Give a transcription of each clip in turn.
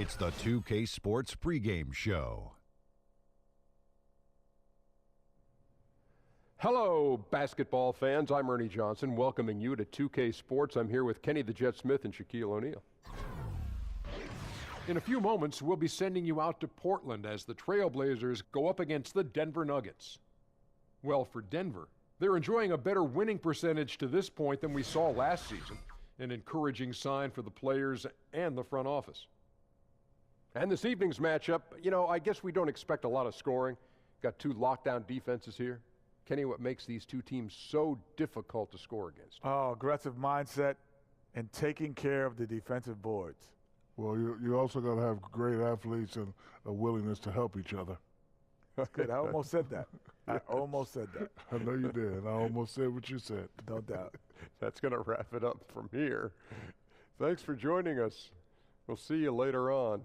It's the 2K Sports pregame show. Hello, basketball fans. I'm Ernie Johnson, welcoming you to 2K Sports. I'm here with Kenny the Jet Smith and Shaquille O'Neal. In a few moments, we'll be sending you out to Portland as the Trailblazers go up against the Denver Nuggets. Well, for Denver, they're enjoying a better winning percentage to this point than we saw last season, an encouraging sign for the players and the front office. And this evening's matchup, I guess we don't expect a lot of scoring. Got two lockdown defenses here. Kenny, what makes these two teams so difficult to score against? Oh, aggressive mindset and taking care of the defensive boards. Well, you also got to have great athletes and a willingness to help each other. Good. I almost said that. I know you did. I almost said what you said. No doubt. That's going to wrap it up from here. Thanks for joining us. We'll see you later on.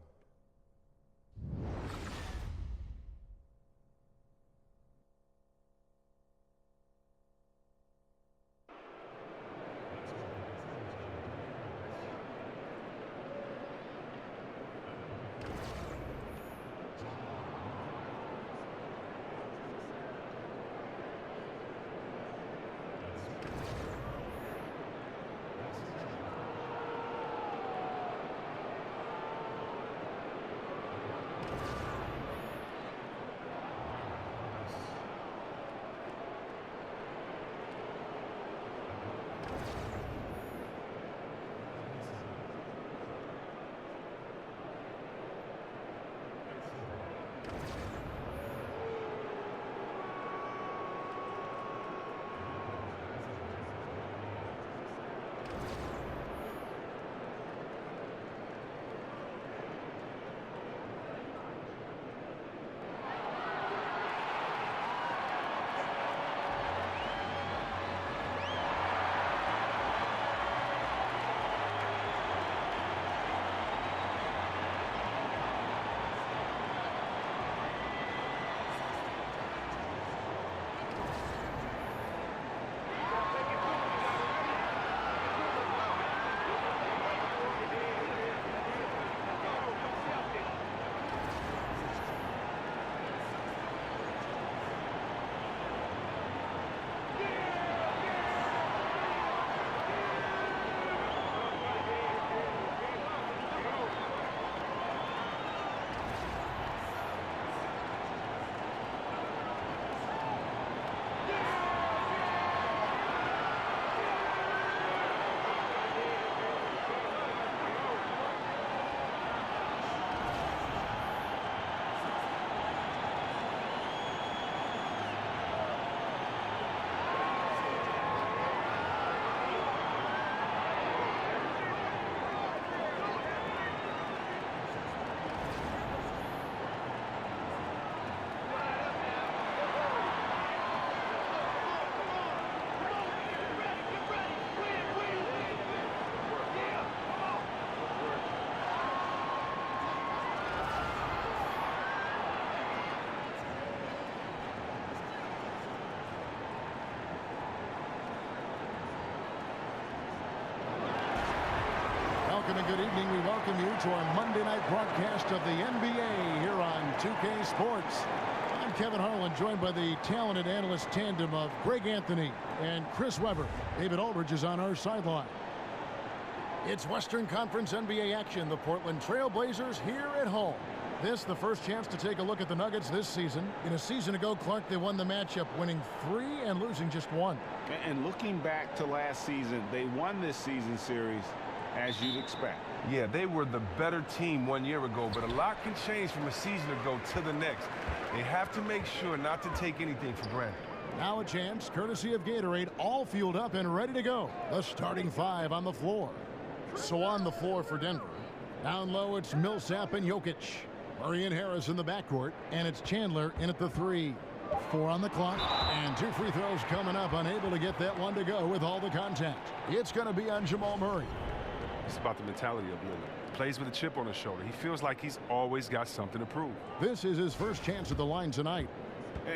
Welcome and good evening. We welcome you to our Monday night broadcast of the NBA here on 2K Sports. I'm Kevin Harlan, joined by the talented analyst tandem of Greg Anthony and Chris Webber. David Aldridge is on our sideline. It's Western Conference NBA action. The Portland Trailblazers here at home. This, the first chance to take a look at the Nuggets this season. In a season ago, Clark, they won the matchup, winning 3 and losing just 1. And looking back to last season, they won this season series as you'd expect. Yeah, they were the better team 1 year ago, but a lot can change from a season ago to the next. They have to make sure not to take anything for granted. Now a chance, courtesy of Gatorade, all fueled up and ready to go. The starting 5 on the floor. So on the floor for Denver. Down low, it's Millsap and Jokic. Murray and Harris in the backcourt, and it's Chandler in at the 3. 4 on the clock, and 2 free throws coming up, unable to get that one to go with all the contact. It's going to be on Jamal Murray. It's about the mentality of Lillard. Plays with a chip on his shoulder. He feels like he's always got something to prove. This is his first chance at the line tonight.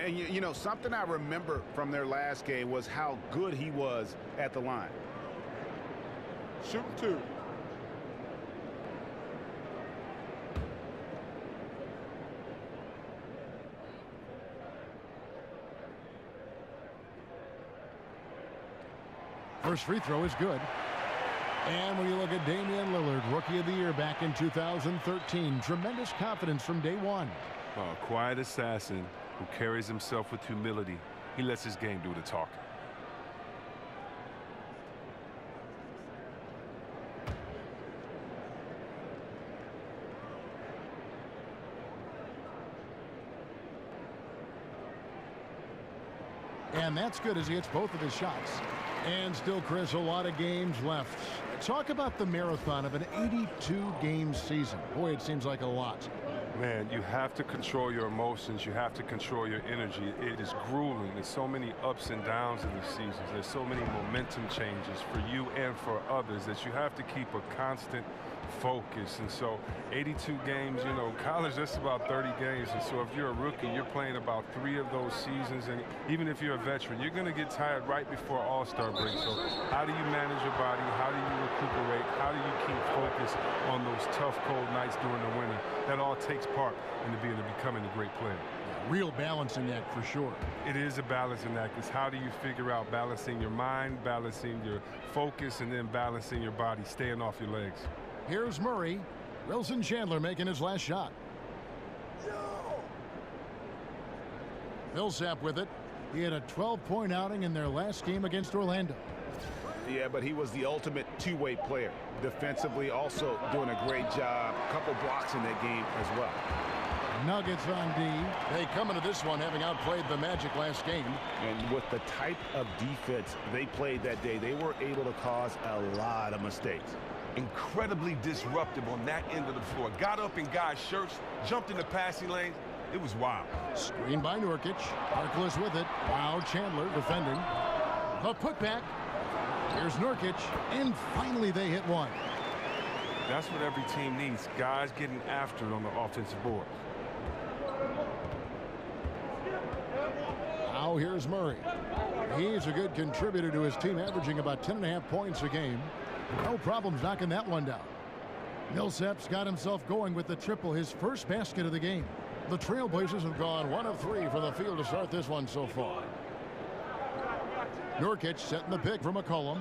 And you know, something I remember from their last game was how good he was at the line. Shooting 2. First free throw is good. And when you look at Damian Lillard, Rookie of the Year back in 2013, tremendous confidence from day one. A quiet assassin who carries himself with humility. He lets his game do the talking. And that's good as he hits both of his shots. And still, Chris, a lot of games left. Talk about the marathon of an 82-game season. Boy, it seems like a lot. Man, you have to control your emotions. You have to control your energy. It is grueling. There's so many ups and downs in these seasons. There's so many momentum changes for you and for others that you have to keep a constant focus. And so 82 games, you know, college, that's about 30 games. And so if you're a rookie, you're playing about 3 of those seasons. And even if you're a veteran, you're going to get tired right before All-Star break. So how do you manage your body? How do you recuperate? How do you keep focus on those tough, cold nights during the winter? That all takes part in becoming a great player. Real balancing act for sure. It is a balancing act. It's how do you figure out balancing your mind, balancing your focus, and then balancing your body, staying off your legs. Here's Murray. Wilson Chandler making his last shot. Millsap with it. He had a 12-point outing in their last game against Orlando. Yeah, but he was the ultimate two-way player. Defensively, also doing a great job. A couple blocks in that game as well. Nuggets on D. They come into this one having outplayed the Magic last game. And with the type of defense they played that day, they were able to cause a lot of mistakes. Incredibly disruptive on that end of the floor. Got up in guys' shirts, jumped in the passing lanes. It was wild. Screen by Nurkic. Harkless with it. Wow, Chandler defending. A putback. Here's Nurkic. And finally they hit one. That's what every team needs. Guys getting after it on the offensive board. Now here's Murray. He's a good contributor to his team, averaging about 10.5 points a game. No problems knocking that one down. Millsap's got himself going with the triple, his first basket of the game. The Trailblazers have gone 1 of 3 from the field to start this one so far. Nurkic setting the pick for McCollum.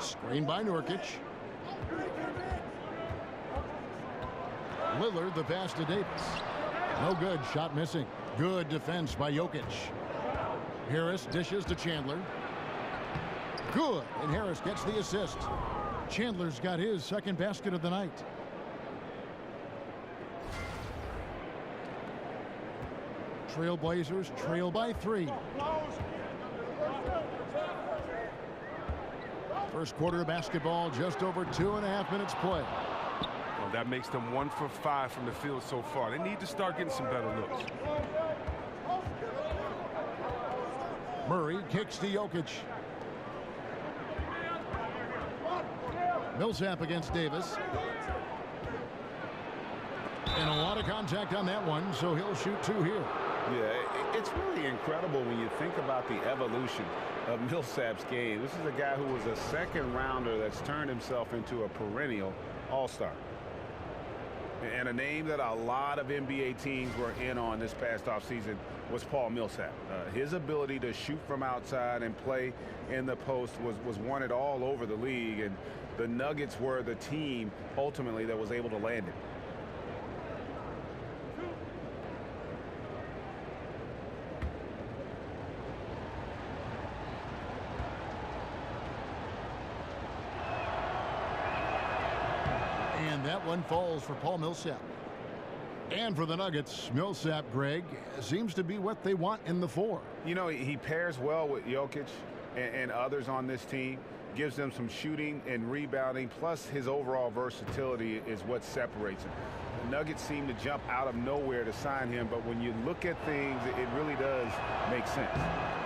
Screen by Nurkic. Lillard the pass to Davis. No good, shot missing. Good defense by Jokic. Harris dishes to Chandler. Good, and Harris gets the assist. Chandler's got his second basket of the night. Trailblazers trail by 3. First quarter of basketball, just over 2.5 minutes play. Well, that makes them 1 for 5 from the field so far. They need to start getting some better looks. Murray kicks to Jokic. Millsap against Davis. And a lot of contact on that one, so he'll shoot 2 here. Yeah, it's really incredible when you think about the evolution of Millsap's game. This is a guy who was a second-rounder that's turned himself into a perennial all-star. And a name that a lot of NBA teams were in on this past offseason was Paul Millsap. His ability to shoot from outside and play in the post was wanted all over the league, and the Nuggets were the team ultimately that was able to land it. And that one falls for Paul Millsap. And for the Nuggets, Millsap, Greg, seems to be what they want in the 4. You know, he pairs well with Jokic and others on this team, gives them some shooting and rebounding, plus his overall versatility is what separates him. The Nuggets seem to jump out of nowhere to sign him, but when you look at things, it really does make sense.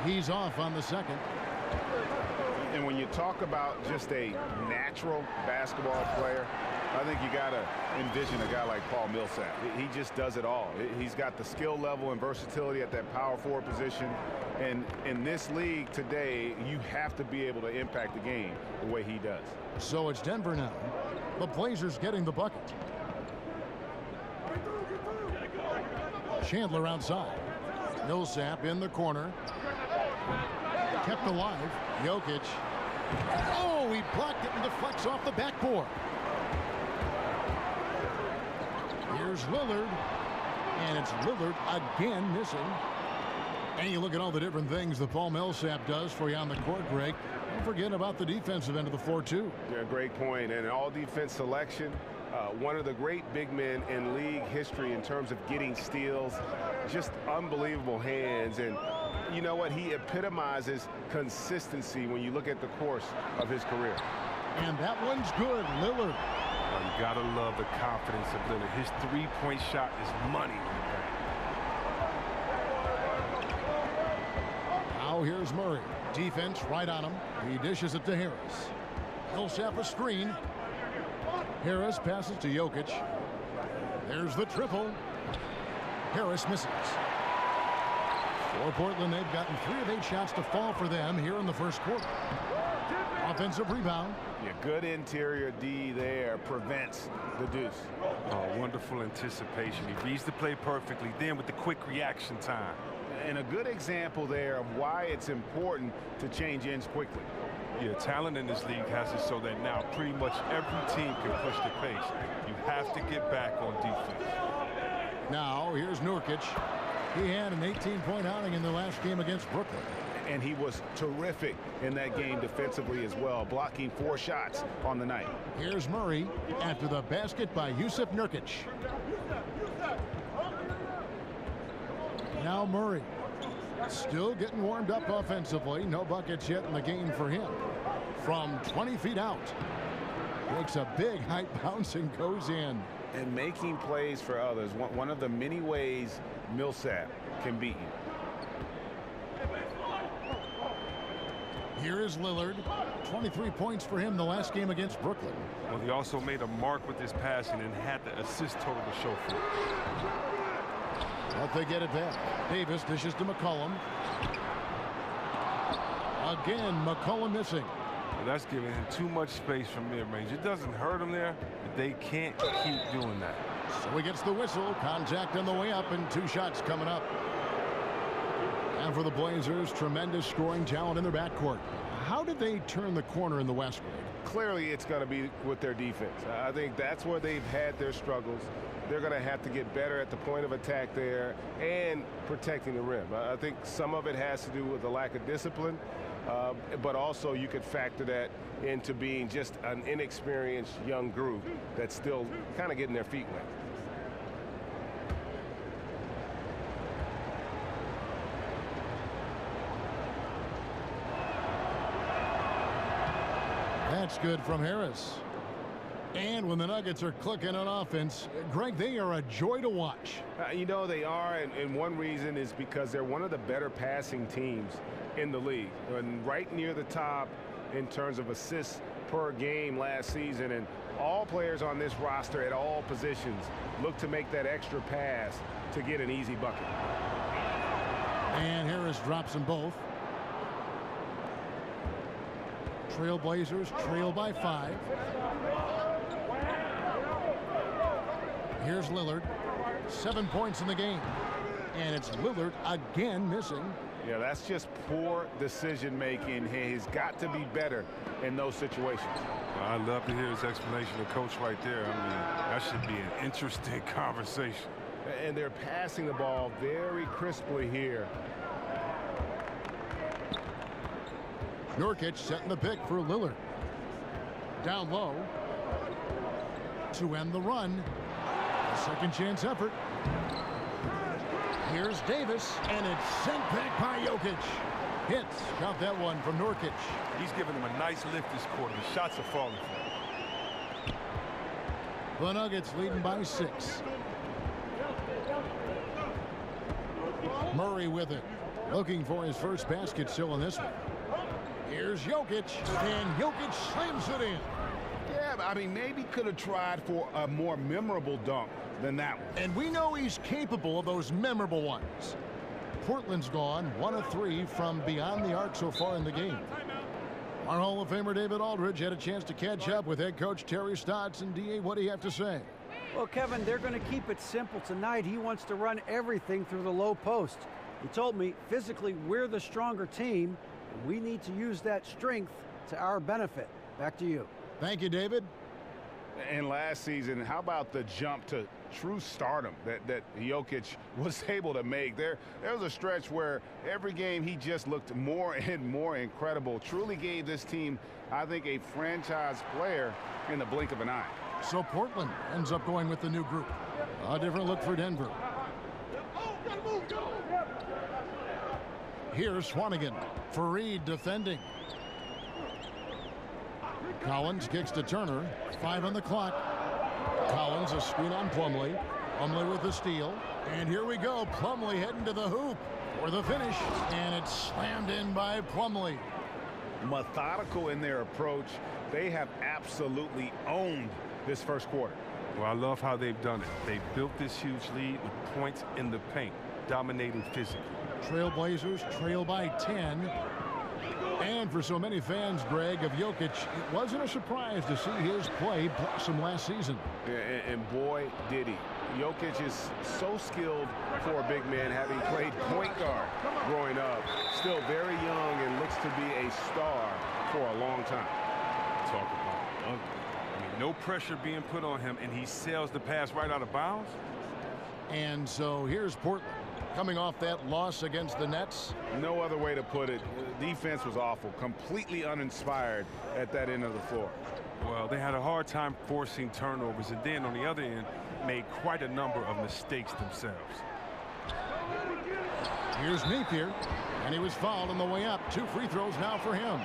He's off on the second. And when you talk about just a natural basketball player, I think you got to envision a guy like Paul Millsap. He just does it all. He's got the skill level and versatility at that power forward position. And in this league today, you have to be able to impact the game the way he does. So it's Denver now. The Blazers getting the bucket. Chandler outside. Millsap in the corner. kept alive. Jokic. Oh, he blocked it and deflects off the backboard. Here's Lillard. And it's Lillard again missing. And you look at all the different things that Paul Millsap does for you on the court, Greg. Don't forget about the defensive end of the floor, too. Yeah, great point. And an all-defense selection. One of the great big men in league history in terms of getting steals. Just unbelievable hands. And you know what? He epitomizes consistency when you look at the course of his career. And that one's good. Lillard. Oh, you got to love the confidence of Lillard. His three-point shot is money. Now here's Murray. Defense right on him. He dishes it to Harris. Millsap a screen. Harris passes to Jokic. There's the triple. Harris misses. For Portland, they've gotten 3 of 8 shots to fall for them here in the first quarter. Offensive rebound. Yeah, good interior D there prevents the deuce. Oh, wonderful anticipation. He reads the play perfectly, then with the quick reaction time. And a good example there of why it's important to change ends quickly. Yeah, talent in this league has it so that now pretty much every team can push the pace. You have to get back on defense. Now here's Nurkic. He had an 18-point outing in the last game against Brooklyn. And he was terrific in that game defensively as well, blocking 4 shots on the night. Here's Murray after the basket by Jusuf Nurkic. Now Murray still getting warmed up offensively. No buckets yet in the game for him. From 20 feet out. Makes a big height bounce and goes in. And making plays for others. One of the many ways Millsap can beat you. Here is Lillard. 23 points for him the last game against Brooklyn. Well, he also made a mark with his passing and had the assist total to show for it. But they get it back. Davis dishes to McCollum. Again, McCollum missing. Well, that's giving him too much space from mid-range. It doesn't hurt him there, but they can't keep doing that. So he gets the whistle. Contact on the way up and 2 shots coming up. And for the Blazers, tremendous scoring talent in their backcourt. How did they turn the corner in the West, Greg? Clearly, it's going to be with their defense. I think that's where they've had their struggles. They're going to have to get better at the point of attack there and protecting the rim. I think some of it has to do with the lack of discipline, but also you could factor that into being just an inexperienced young group that's still kind of getting their feet wet. That's good from Harris. And when the Nuggets are clicking on offense, Greg, they are a joy to watch. You know they are, and one reason is because they're one of the better passing teams in the league. And right near the top in terms of assists per game last season. And all players on this roster at all positions look to make that extra pass to get an easy bucket. And Harris drops them both. Trailblazers trail by 5. Here's Lillard. 7 points in the game. And it's Lillard again missing. Yeah, that's just poor decision making. He's got to be better in those situations. I'd love to hear his explanation of coach right there. I mean, that should be an interesting conversation. And they're passing the ball very crisply here. Nurkic setting the pick for Lillard. Down low. To end the run. A second chance effort. Here's Davis, and it's sent back by Jokic. Hits. Count that one from Nurkic. He's giving him a nice lift this quarter. The shots are falling for him. The Nuggets leading by 6. Murray with it. Looking for his first basket still in this one. Here's Jokic, and Jokic slams it in. Yeah, I mean, maybe could have tried for a more memorable dunk than that one. And we know he's capable of those memorable ones. Portland's gone 1 of 3 from beyond the arc so far in the game. Our Hall of Famer David Aldridge had a chance to catch up with head coach Terry Stotts. And D.A., what do you have to say? Well, Kevin, they're going to keep it simple tonight. He wants to run everything through the low post. He told me physically we're the stronger team, We need to use that strength to our benefit. Back to you. Thank you, David. And last season, how about the jump to true stardom that Jokic was able to make? There was a stretch where every game he just looked more and more incredible. Truly gave this team, I think, a franchise player in the blink of an eye. So Portland ends up going with the new group. A different look for Denver. Here's Swanigan. Fareed defending. Collins kicks to Turner. 5 on the clock. Collins a screen on Plumlee. Plumlee with the steal. And here we go. Plumlee heading to the hoop for the finish. And it's slammed in by Plumlee. Methodical in their approach. They have absolutely owned this first quarter. Well, I love how they've done it. They've built this huge lead with points in the paint, dominating physically. Trailblazers trail by 10. And for so many fans, Greg, of Jokic, it wasn't a surprise to see his play blossom last season. And boy, did he. Jokic is so skilled for a big man, having played point guard growing up. Still very young and looks to be a star for a long time. Talk about ugly. I mean, no pressure being put on him, and he sails the pass right out of bounds. And so here's Portland coming off that loss against the Nets. No other way to put it. Defense was awful, completely uninspired at that end of the floor. Well, they had a hard time forcing turnovers, and then on the other end, made quite a number of mistakes themselves. Here's Napier, and he was fouled on the way up. 2 free throws now for him.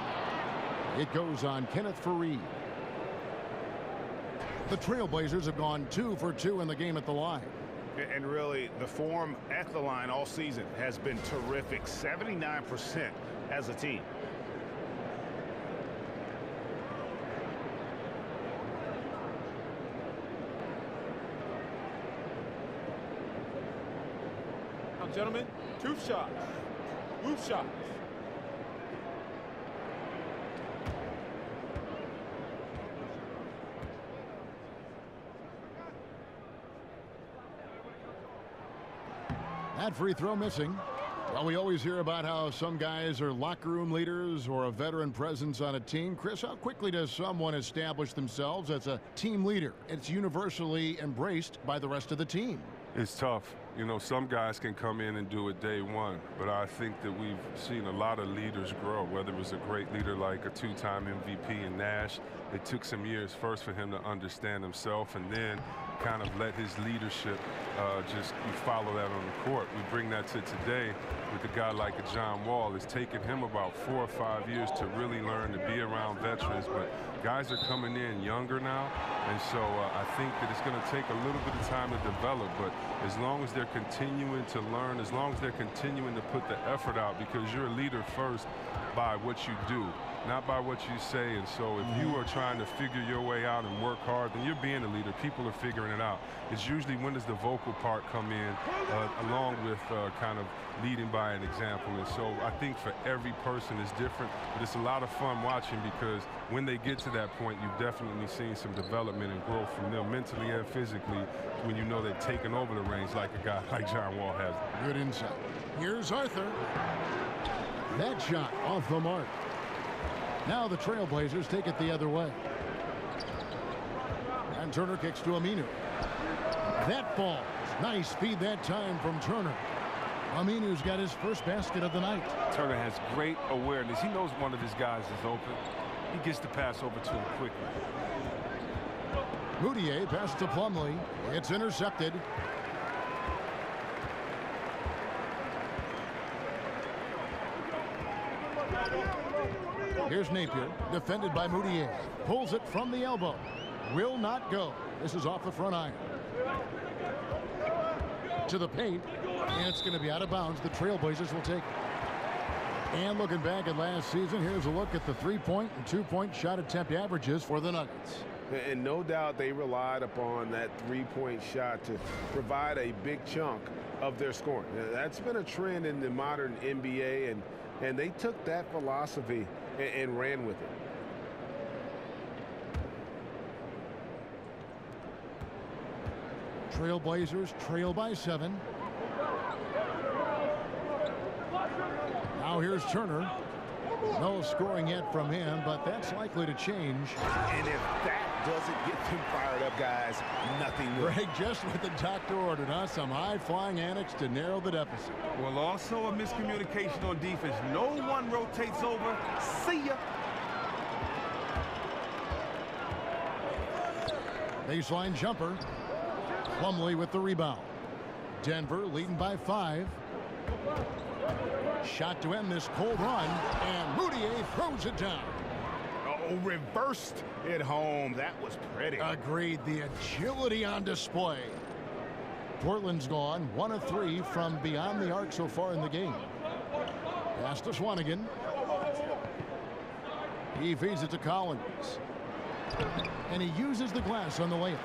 It goes on Kenneth Fareed. The Trailblazers have gone 2 for 2 in the game at the line. And really, the form at the line all season has been terrific. 79% as a team. Now, gentlemen, 2 shots. Move shots. That free throw missing. Well, we always hear about how some guys are locker room leaders or a veteran presence on a team. Chris, how quickly does someone establish themselves as a team leader? It's universally embraced by the rest of the team. It's tough. You know, some guys can come in and do it day one, but I think that we've seen a lot of leaders grow, whether it was a great leader like a 2-time MVP in Nash. It took some years first for him to understand himself and then kind of let his leadership you follow that on the court. We bring that to today with a guy like a John Wall. It's taken him about 4 or 5 years to really learn to be around veterans, but guys are coming in younger now, and so I think that it's going to take a little bit of time to develop, but as long as they're continuing to learn, as long as they're continuing to put the effort out, because you're a leader first by what you do, not by what you say. And so if you are trying to figure your way out and work hard, then you're being a leader. People are figuring it out. It's usually when does the vocal part come in along with kind of leading by an example. And so I think for every person it's different, but it's a lot of fun watching because when they get to that point, you've definitely seen some development and growth from them mentally and physically when you know they've taken over the reins like a guy like John Wall has. Good insight. Here's Arthur. That shot off the mark. Now the Trailblazers take it the other way. And Turner kicks to Aminu. That falls. Nice speed that time from Turner. Aminu's got his first basket of the night. Turner has great awareness. He knows one of his guys is open. He gets the pass over to him quickly. Moutier pass to Plumlee. It's intercepted. Here's Napier, defended by Moutier. Pulls it from the elbow. Will not go. This is off the front iron. To the paint, and it's going to be out of bounds. The Trailblazers will take it. And looking back at last season, here's a look at the 3-point and 2-point shot attempt averages for the Nuggets. And no doubt they relied upon that 3-point shot to provide a big chunk of their scoring. Now, that's been a trend in the modern NBA, and they took that philosophy and ran with it. Trailblazers trail by 7. Now here's Turner. No scoring yet from him, but that's likely to change. And if that doesn't get them fired up, guys, nothing will. Greg, just what the doctor ordered, huh? Some high-flying antics to narrow the deficit. Well, also a miscommunication on defense. No one rotates over. See ya. Baseline jumper. Plumlee with the rebound. Denver leading by 5. Shot to end this cold run, and Moutier throws it down. Oh, reversed it home. That was pretty. Agreed. The agility on display. Portland's gone 1 of 3 from beyond the arc so far in the game. Pass to Swanigan. He feeds it to Collins. And he uses the glass on the layup.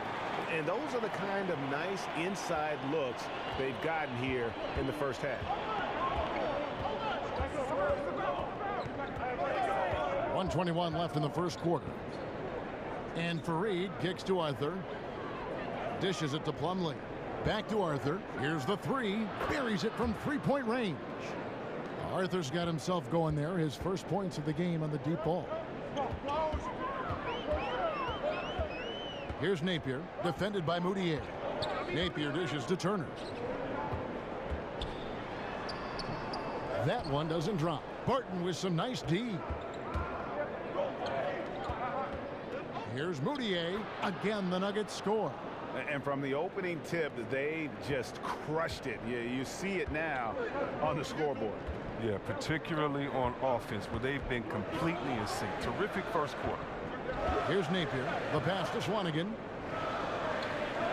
And those are the kind of nice inside looks they've gotten here in the first half. 1:21 left in the first quarter. And Fareed kicks to Arthur. Dishes it to Plumlee. Back to Arthur. Here's the 3. Buries it from 3-point range. Arthur's got himself going there. His first points of the game on the deep ball. Here's Napier, defended by Moutier. Napier dishes to Turner. That one doesn't drop. Barton with some nice D. Here's Moutier. Again, the Nuggets score. And from the opening tip, they just crushed it. You see it now on the scoreboard. Yeah, particularly on offense, where they've been completely in sync. Terrific first quarter. Here's Napier. The pass to Swanigan.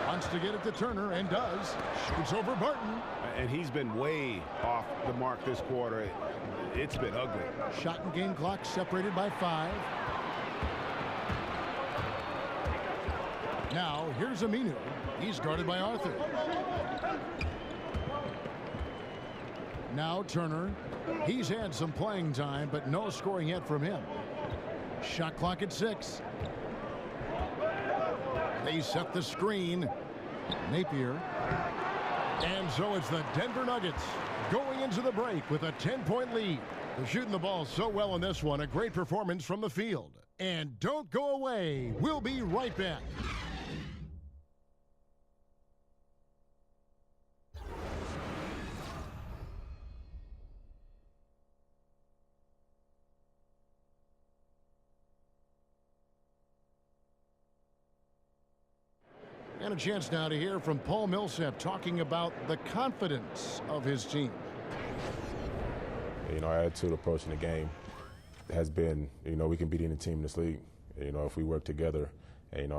Wants to get it to Turner and does. Shoots over Barton. And he's been way off the mark this quarter. It's been ugly. Shot and game clock separated by 5. Now here's Aminu. He's guarded by Arthur. Now Turner. He's had some playing time, but no scoring yet from him. Shot clock at 6. They set the screen. Napier. And so it's the Denver Nuggets going into the break with a 10-point lead. They're shooting the ball so well in this one. A great performance from the field. And don't go away. We'll be right back. And a chance now to hear from Paul Millsap talking about the confidence of his team. You know, our attitude approaching the game has been, we can beat any team in this league. If we work together and,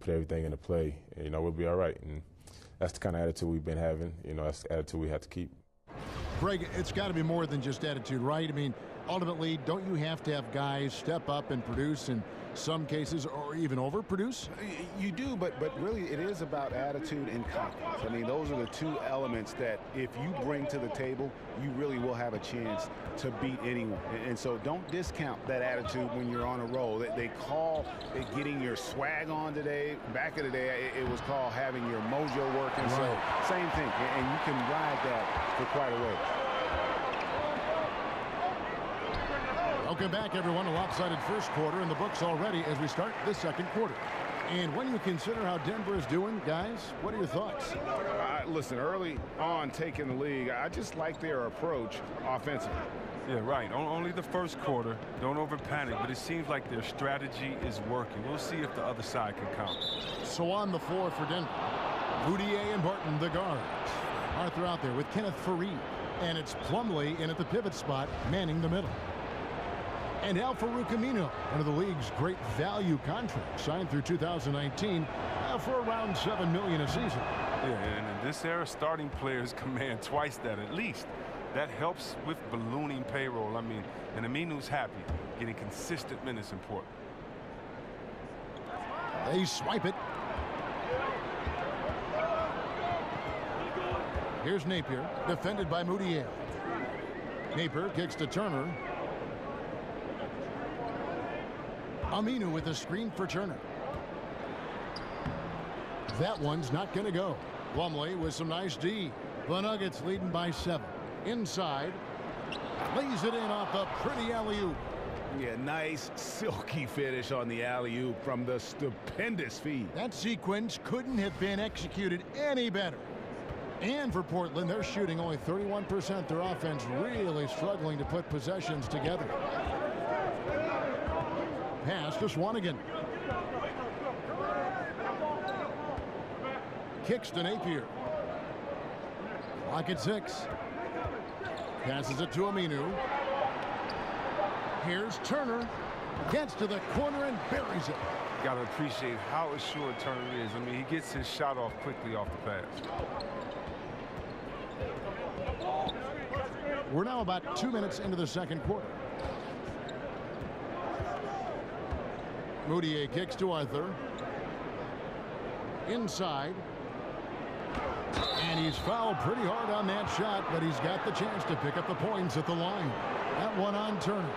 put everything into play, we'll be all right. And that's the kind of attitude we've been having. That's the attitude we have to keep. Greg, it's got to be more than just attitude, right? I mean, ultimately, don't you have to have guys step up and produce in some cases or even overproduce? You do, but really it is about attitude and confidence. I mean, those are the two elements that if you bring to the table, you really will have a chance to beat anyone. And so don't discount that attitude when you're on a roll. They call it getting your swag on today. Back in the day, it was called having your mojo working. Right. So same thing, and you can ride that for quite a way. Welcome back, everyone. A lopsided first quarter in the books already as we start the second quarter. And when you consider how Denver is doing, guys, what are your thoughts? Listen, early on taking the league, I just like their approach offensively. Yeah, right. Only the first quarter. Don't over-panic, but it seems like their strategy is working. We'll see if the other side can counter. So on the floor for Denver, Moutier and Barton, the guards. Arthur out there with Kenneth Fareed. And it's Plumlee in at the pivot spot, manning the middle. And Al-Farouq Aminu, one of the league's great value contracts, signed through 2019 for around $7 million a season. Yeah, and in this era, starting players command twice that at least. That helps with ballooning payroll. I mean, and Aminu's happy. Getting consistent minutes important. They swipe it. Here's Napier, defended by Moutier. Napier kicks to Turner. Aminu with a screen for Turner. That one's not going to go. Plumlee with some nice D. The Nuggets leading by 7. Inside, Lays it in off a pretty alley-oop. Yeah, nice silky finish on the alley-oop from the stupendous feed. That sequence couldn't have been executed any better. And for Portland, they're shooting only 31%. Their offense really struggling to put possessions together. Pass to Swanigan. Kicks to Napier. Clock at 6. Passes it to Aminu. Here's Turner. Gets to the corner and buries it. Got to appreciate how assured Turner is. I mean, he gets his shot off quickly off the pass. We're now about 2 minutes into the second quarter. Moutier kicks to Arthur. Inside. And he's fouled pretty hard on that shot, but he's got the chance to pick up the points at the line. That one on Turner.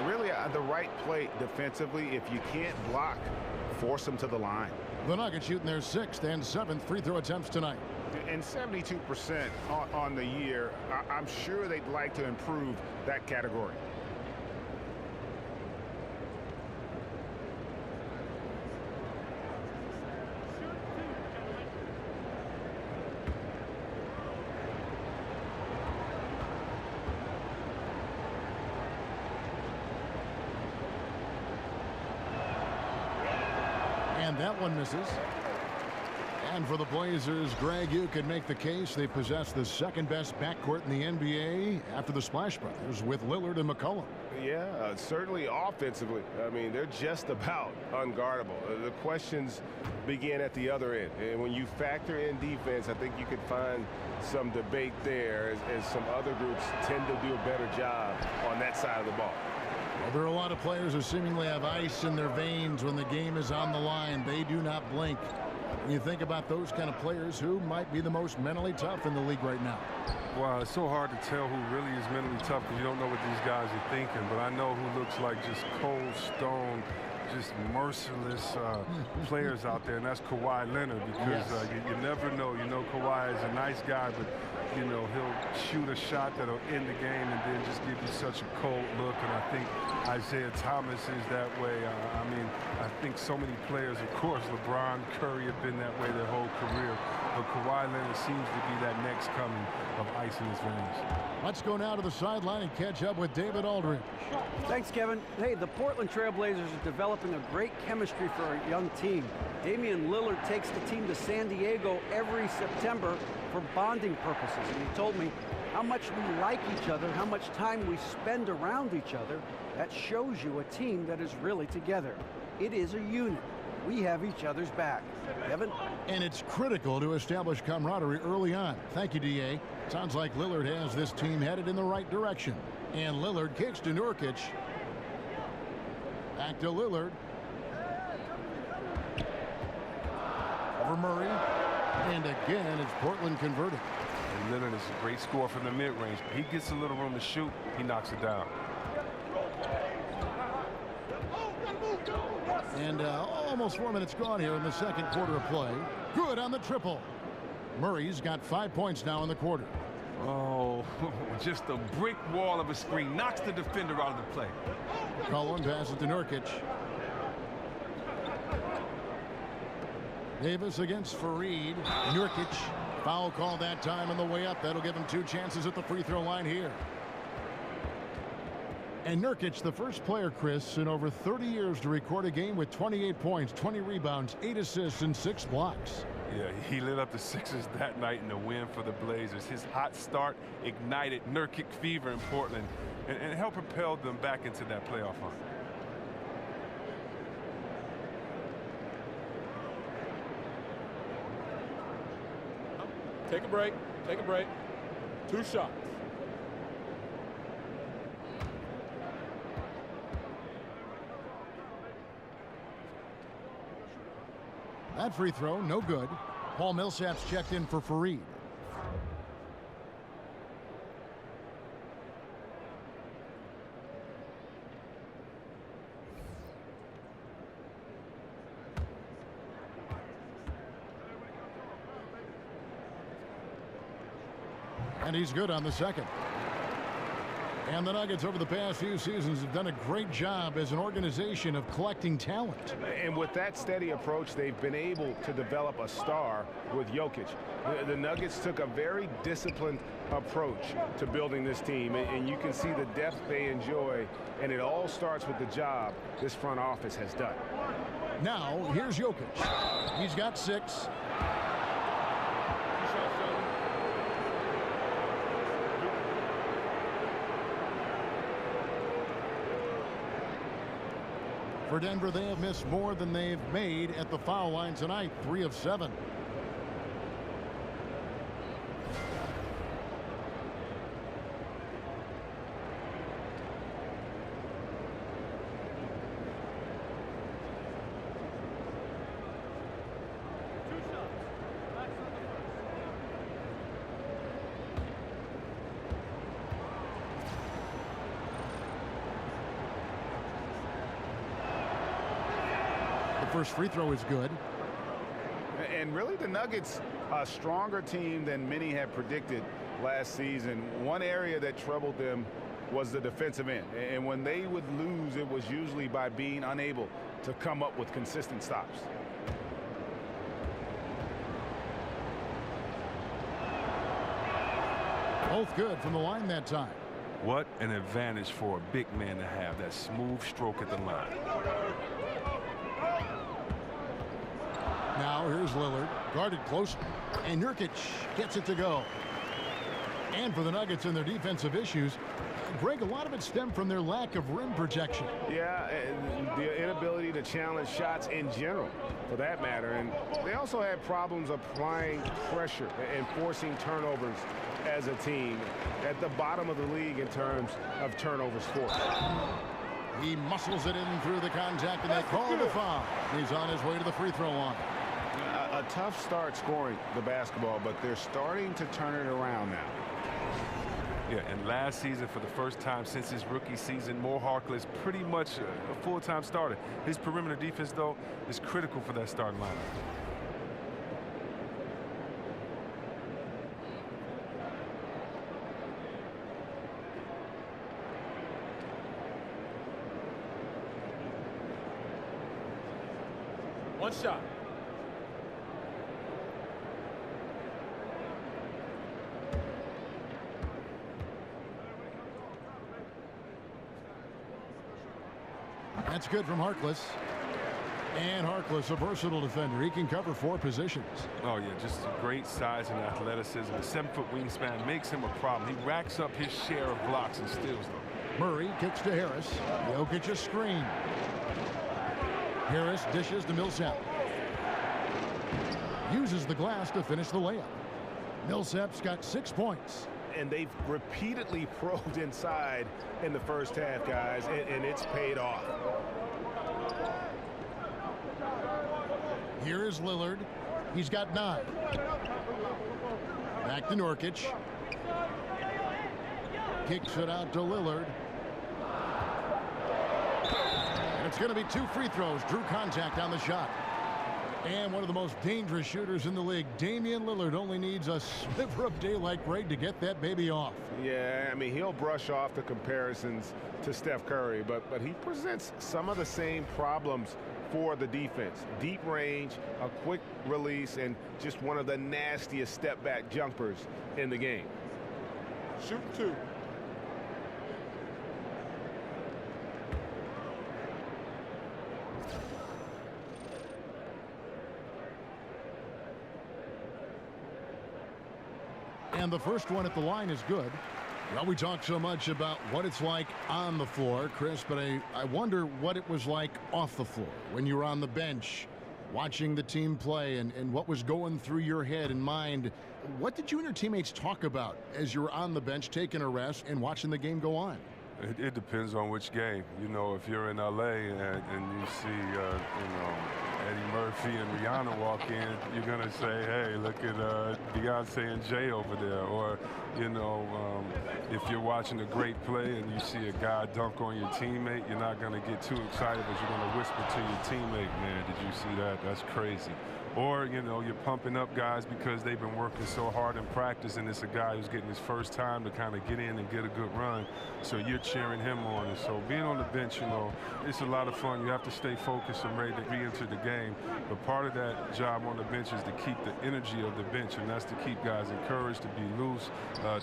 Really the right play defensively. If you can't block, force them to the line. The Nuggets shooting their 6th and 7th free throw attempts tonight. And 72% on the year. I'm sure they'd like to improve that category. And that one misses. And for the Blazers, Greg, you could make the case they possess the second best backcourt in the NBA after the Splash Brothers with Lillard and McCollum. Yeah, certainly offensively. I mean, they're just about unguardable. The questions begin at the other end. And when you factor in defense, I think you could find some debate there as some other groups tend to do a better job on that side of the ball. Well, there are a lot of players who seemingly have ice in their veins when the game is on the line. They do not blink. When you think about those kind of players, who might be the most mentally tough in the league right now? Well, it's so hard to tell who really is mentally tough because you don't know what these guys are thinking. But I know who looks like just cold stone, just merciless players out there, and that's Kawhi Leonard, because you never know. You know, Kawhi is a nice guy, but you know, he'll shoot a shot that'll end the game and then just give you such a cold look. And I think Isaiah Thomas is that way. I mean, I think so many players, of course, LeBron, Curry have been that way their whole career. But Kawhi Leonard seems to be that next coming of ice in his veins. Let's go now to the sideline and catch up with David Aldridge. Thanks, Kevin. Hey, the Portland Trailblazers are developing a great chemistry for a young team. Damian Lillard takes the team to San Diego every September for bonding purposes. And he told me how much we like each other, how much time we spend around each other. That shows you a team that is really together. It is a unit. We have each other's back. Kevin? And it's critical to establish camaraderie early on. Thank you, D.A. Sounds like Lillard has this team headed in the right direction. And Lillard kicks to Nurkic. Back to Lillard. Over Murray. And again, it's Portland converted. And Lillard is a great scorer from the mid-range. He gets a little room to shoot. He knocks it down. And almost 4 minutes gone here in the second quarter of play. Good on the triple. Murray's got 5 points now in the quarter. Oh, just a brick wall of a screen. Knocks the defender out of the play. Cullen passes to Nurkic. Davis against Fareed. Nurkic. Foul call that time on the way up. That'll give him 2 chances at the free throw line here. And Nurkic, the first player, Chris, in over 30 years to record a game with 28 points, 20 rebounds, 8 assists, and 6 blocks. Yeah, he lit up the Sixers that night in the win for the Blazers. His hot start ignited Nurkic fever in Portland and helped propel them back into that playoff hunt. Take a break. Take a break. 2 shots. That free throw, no good. Paul Millsap's checked in for Fareed. And he's good on the second. And the Nuggets over the past few seasons have done a great job as an organization of collecting talent. And with that steady approach, they've been able to develop a star with Jokic. The Nuggets took a very disciplined approach to building this team, and you can see the depth they enjoy, and it all starts with the job this front office has done. Now, here's Jokic. He's got 6. For Denver, they have missed more than they've made at the foul line tonight, 3 of 7. First free throw is good. And really the Nuggets, a stronger team than many had predicted last season. One area that troubled them was the defensive end. And when they would lose, it was usually by being unable to come up with consistent stops. Both good from the line that time. What an advantage for a big man to have, that smooth stroke at the line. Now here's Lillard, guarded close, and Nurkic gets it to go. And for the Nuggets and their defensive issues, Greg, a lot of it stemmed from their lack of rim protection. Yeah, and the inability to challenge shots in general, for that matter. And they also had problems applying pressure and forcing turnovers as a team, at the bottom of the league in terms of turnovers forced. He muscles it in through the contact, and they call the foul. He's on his way to the free throw line. A tough start scoring the basketball, but they're starting to turn it around now. Yeah, and last season, for the first time since his rookie season, Mo Harkless pretty much a full-time starter. His perimeter defense, though, is critical for that starting lineup. One shot. That's good from Harkless. And Harkless, a versatile defender. He can cover 4 positions. Oh, yeah, just great size and athleticism. A 7-foot wingspan makes him a problem. He racks up his share of blocks and steals, though. Murray kicks to Harris. Jokic a screen. Harris dishes to Millsap. Uses the glass to finish the layup. Millsap's got 6 points. And they've repeatedly probed inside in the first half, guys, and it's paid off. Here is Lillard. He's got 9. Back to Nurkic. Kicks it out to Lillard. And it's going to be 2 free throws. Drew contact on the shot. And one of the most dangerous shooters in the league, Damian Lillard, only needs a sliver of daylight, Greg, to get that baby off. Yeah, I mean, he'll brush off the comparisons to Steph Curry, but he presents some of the same problems for the defense. Deep range, a quick release, and just one of the nastiest step-back jumpers in the game. Shoot 2. And the first one at the line is good. Well, we talk so much about what it's like on the floor, Chris, but I wonder what it was like off the floor when you were on the bench watching the team play and what was going through your head and mind. What did you and your teammates talk about as you were on the bench taking a rest and watching the game go on? It depends on which game. You know, if you're in L.A. and you see, Eddie Murphy and Rihanna walk in, you're going to say, hey, look at Beyonce and Jay over there. Or, if you're watching a great play and you see a guy dunk on your teammate, you're not going to get too excited, but you're going to whisper to your teammate, man, did you see that? That's crazy. Or, you know, you're pumping up guys because they've been working so hard in practice, and it's a guy who's getting his first time to kind of get in and get a good run. So you're cheering him on. And so being on the bench, you know, it's a lot of fun. You have to stay focused and ready to re-enter the game. But part of that job on the bench is to keep the energy of the bench, and that's to keep guys encouraged, to be loose,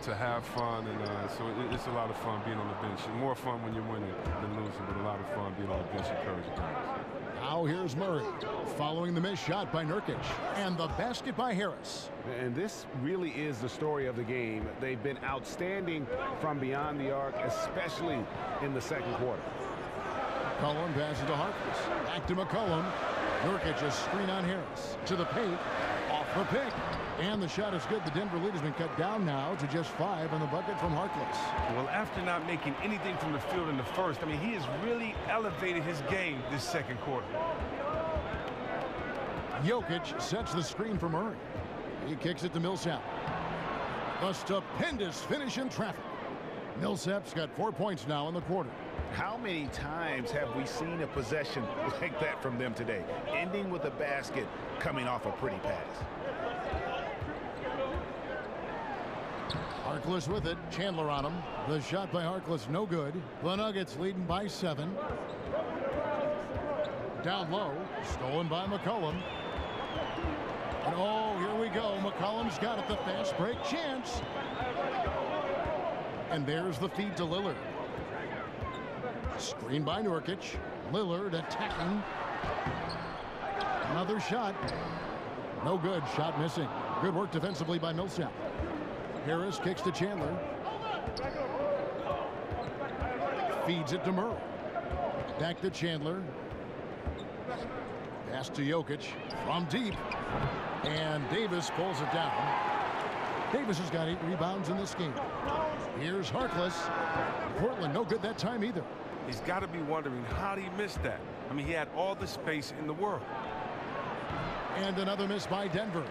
to have fun. And so it's a lot of fun being on the bench. More fun when you're winning than losing, but a lot of fun being on the bench encouraging guys. Now here's Murray following the missed shot by Nurkic and the basket by Harris. And this really is the story of the game. They've been outstanding from beyond the arc, especially in the second quarter. McCollum passes to Harkless. Back to McCollum. Nurkic a screen on Harris. To the paint. Off the pick. And the shot is good. The Denver lead has been cut down now to just 5 on the bucket from Harkless. Well, after not making anything from the field in the first, I mean, he has really elevated his game this second quarter. Jokic sets the screen for Murray. He kicks it to Millsap. A stupendous finish in traffic. Millsap's got 4 points now in the quarter. How many times have we seen a possession like that from them today, ending with a basket coming off a pretty pass? Harkless with it. Chandler on him. The shot by Harkless no good. The Nuggets leading by 7. Down low. Stolen by McCollum. And oh, here we go. McCollum's got it. The fast break chance. And there's the feed to Lillard. Screen by Nurkic. Lillard attacking. Another shot. No good. Shot missing. Good work defensively by Millsap. Harris kicks to Chandler. Feeds it to Murray. Back to Chandler. Pass to Jokic from deep. And Davis pulls it down. Davis has got 8 rebounds in this game. Here's Harkless. Portland no good that time either. He's got to be wondering how he missed that. I mean, he had all the space in the world. And another miss by Denver.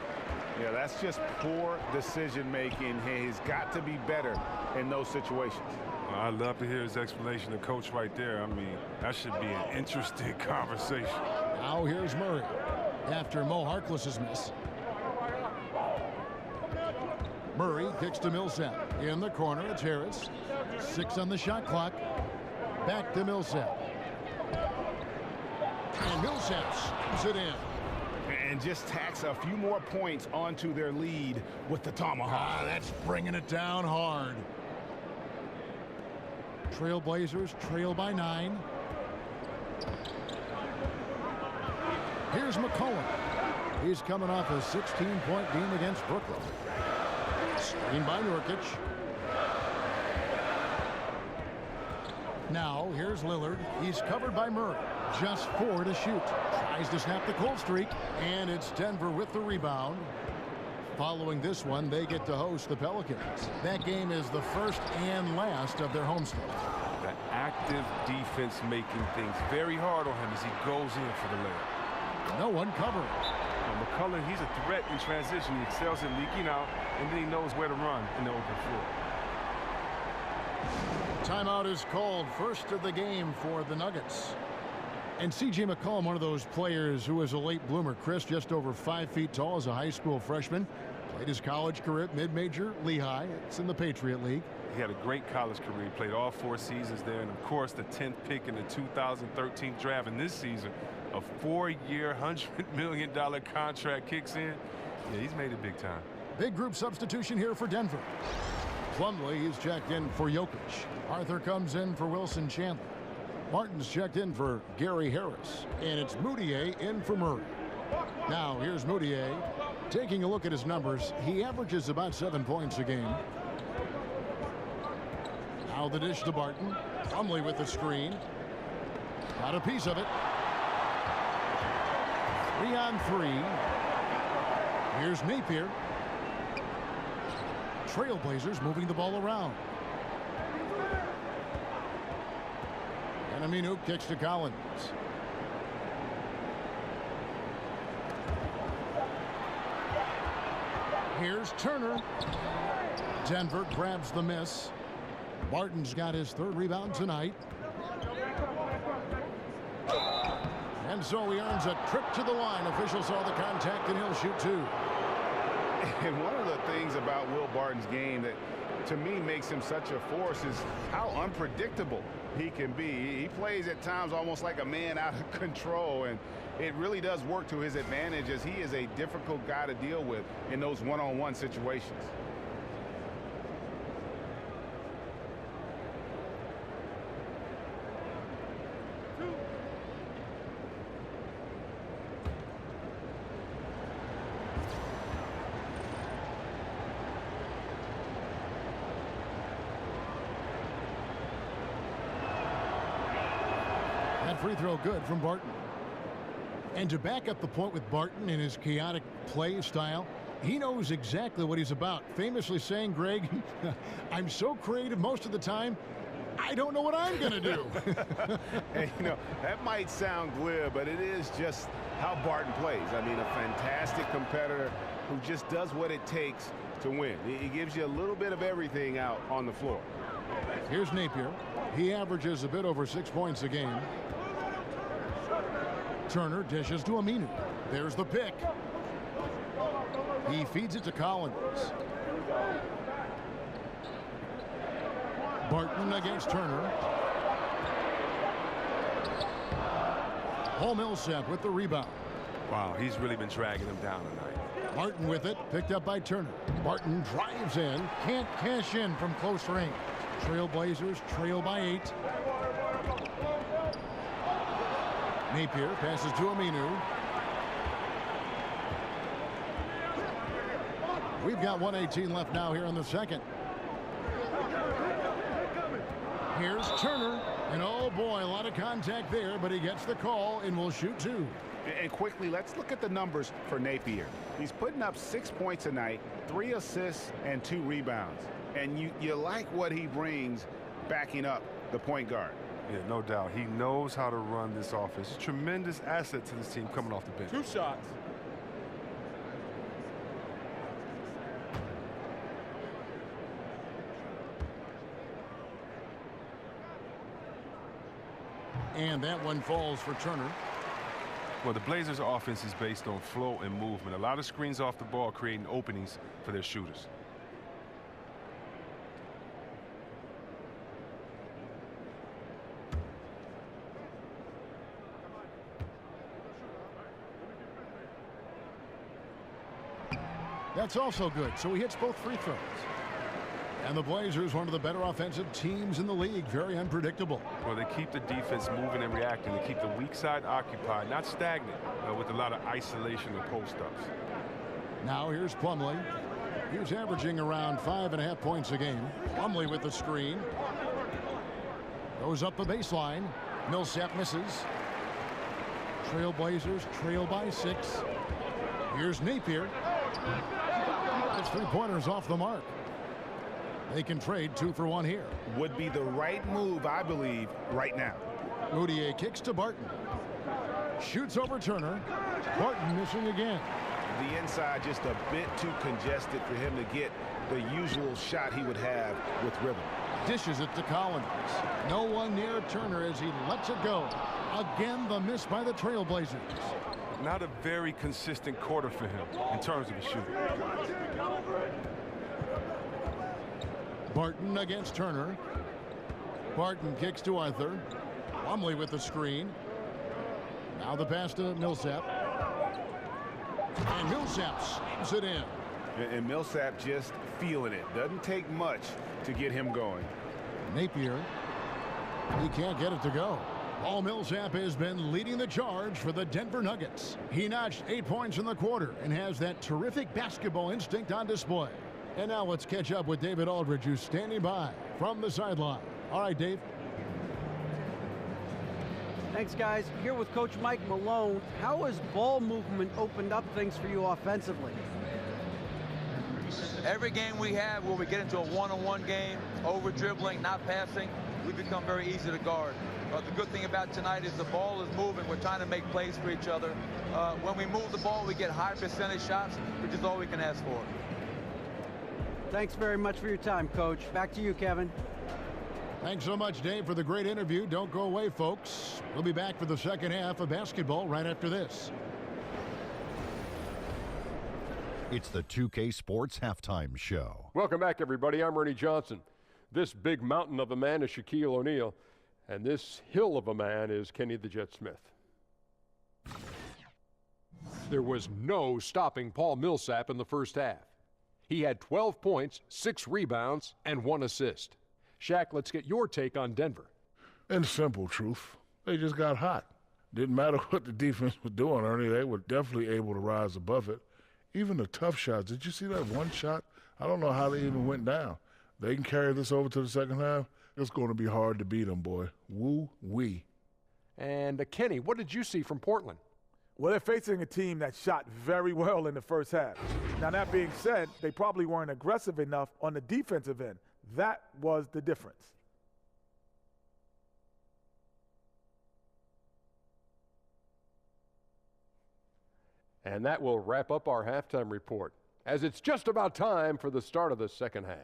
Yeah, that's just poor decision-making. He's got to be better in those situations. Well, I'd love to hear his explanation of coach right there. I mean, that should be an interesting conversation. Now here's Murray after Mo Harkless's miss. Murray kicks to Millsap. In the corner, it's Harris. 6 on the shot clock. Back to Millsap. And Millsap slams it in. And just tacks a few more points onto their lead with the tomahawk. That's bringing it down hard. Trailblazers trail by 9. Here's McCollum. He's coming off a 16-point game against Brooklyn. Screen by Nurkic. Now here's Lillard. He's covered by Murray. Just 4 to shoot. Tries to snap the cold streak. And it's Denver with the rebound. Following this one, they get to host the Pelicans. That game is the first and last of their homestand. The active defense making things very hard on him as he goes in for the layup. No one covering. McCollum, he's a threat in transition. He excels in leaking out, and then he knows where to run in the open floor. Timeout is called. First of the game for the Nuggets. And C.J. McCollum, one of those players who is a late bloomer. Chris, just over 5 feet tall as a high school freshman. Played his college career at mid-major Lehigh. It's in the Patriot League. He had a great college career. He played all 4 seasons there. And, of course, the 10th pick in the 2013 draft. And this season, a 4-year, $100 million contract kicks in. Yeah, he's made it big time. Big group substitution here for Denver. Plumlee is checked in for Jokic. Arthur comes in for Wilson Chandler. Martin's checked in for Gary Harris. And it's Moutier in for Murray. Now here's Moutier. Taking a look at his numbers, he averages about 7 points a game. Now the dish to Barton. Plumlee with the screen. Got a piece of it. 3 on 3. Here's Napier. Trailblazers moving the ball around. And Aminu kicks to Collins. Here's Turner. Denver grabs the miss. Barton's got his 3rd rebound tonight. And so he earns a trip to the line. Officials saw the contact, and he'll shoot 2. And one of the things about Will Barton's game that, to me, makes him such a force is how unpredictable he can be. He plays at times almost like a man out of control, and it really does work to his advantage as he is a difficult guy to deal with in those one-on-one situations. Free throw good from Barton. And to back up the point with Barton in his chaotic play style, he knows exactly what he's about. Famously saying, Greg, I'm so creative most of the time, I don't know what I'm going to do. And, you know, that might sound glib, but it is just how Barton plays. I mean, a fantastic competitor who just does what it takes to win. He gives you a little bit of everything out on the floor. Here's Napier. He averages a bit over 6 points a game. Turner dishes to Aminu. There's the pick. He feeds it to Collins. Barton against Turner. Paul Millsap with the rebound. Wow, he's really been dragging him down tonight. Martin with it, picked up by Turner. Barton drives in, can't cash in from close range. Trailblazers trail by 8. Napier passes to Aminu. We've got 1:18 left now here in the second. Here's Turner. And oh boy, a lot of contact there, but he gets the call and will shoot 2. And quickly, let's look at the numbers for Napier. He's putting up 6 points tonight, 3 assists, and 2 rebounds. And you like what he brings backing up the point guard. Yeah, no doubt. He knows how to run this offense. He's a tremendous asset to this team coming off the bench. 2 shots. And that one falls for Turner. Well, the Blazers' offense is based on flow and movement. A lot of screens off the ball creating openings for their shooters. That's also good. So he hits both free throws. And the Blazers, one of the better offensive teams in the league, very unpredictable. Well, they keep the defense moving and reacting. They keep the weak side occupied, not stagnant, with a lot of isolation and post-ups. Now here's Plumlee. He's averaging around 5.5 points a game. Plumlee with the screen. Goes up the baseline. Millsap misses. Trailblazers trail by 6. Here's Napier. His 3-pointers off the mark. They can trade 2 for 1 here. Would be the right move, I believe, right now. Mudiay kicks to Barton. Shoots over Turner. Barton missing again. The inside just a bit too congested for him to get the usual shot he would have with rhythm. Dishes it to Collins. No one near Turner as he lets it go. Again, the miss by the Trailblazers. Not a very consistent quarter for him in terms of his shooting. Barton against Turner. Barton kicks to Arthur. Plumlee with the screen. Now the pass to Millsap. And Millsap slams it in. And Millsap just feeling it. Doesn't take much to get him going. Napier. He can't get it to go. Paul Millsap has been leading the charge for the Denver Nuggets. He notched 8 points in the quarter and has that terrific basketball instinct on display. And now let's catch up with David Aldridge, who's standing by from the sideline. All right, Dave. Thanks, guys. Here with Coach Mike Malone. How has ball movement opened up things for you offensively? Every game we have where we get into a one-on-one game, over-dribbling, not passing, we become very easy to guard. The good thing about tonight is the ball is moving. We're trying to make plays for each other. When we move the ball, we get high percentage shots, which is all we can ask for. Thanks very much for your time, Coach. Back to you, Kevin. Thanks so much, Dave, for the great interview. Don't go away, folks. We'll be back for the second half of basketball right after this. It's the 2K Sports Halftime Show. Welcome back, everybody. I'm Ernie Johnson. This big mountain of a man is Shaquille O'Neal, and this hill of a man is Kenny the Jet Smith. There was no stopping Paul Millsap in the first half. He had 12 points, 6 rebounds, and 1 assist. Shaq, let's get your take on Denver. In simple truth, they just got hot. Didn't matter what the defense was doing, Ernie. They were definitely able to rise above it. Even the tough shots. Did you see that one shot? I don't know how they even went down. They can carry this over to the second half. It's going to be hard to beat them, boy. Woo-wee. And Kenny, what did you see from Portland? Well, they're facing a team that shot very well in the first half. Now, that being said, they probably weren't aggressive enough on the defensive end. That was the difference. And that will wrap up our halftime report, as it's just about time for the start of the second half.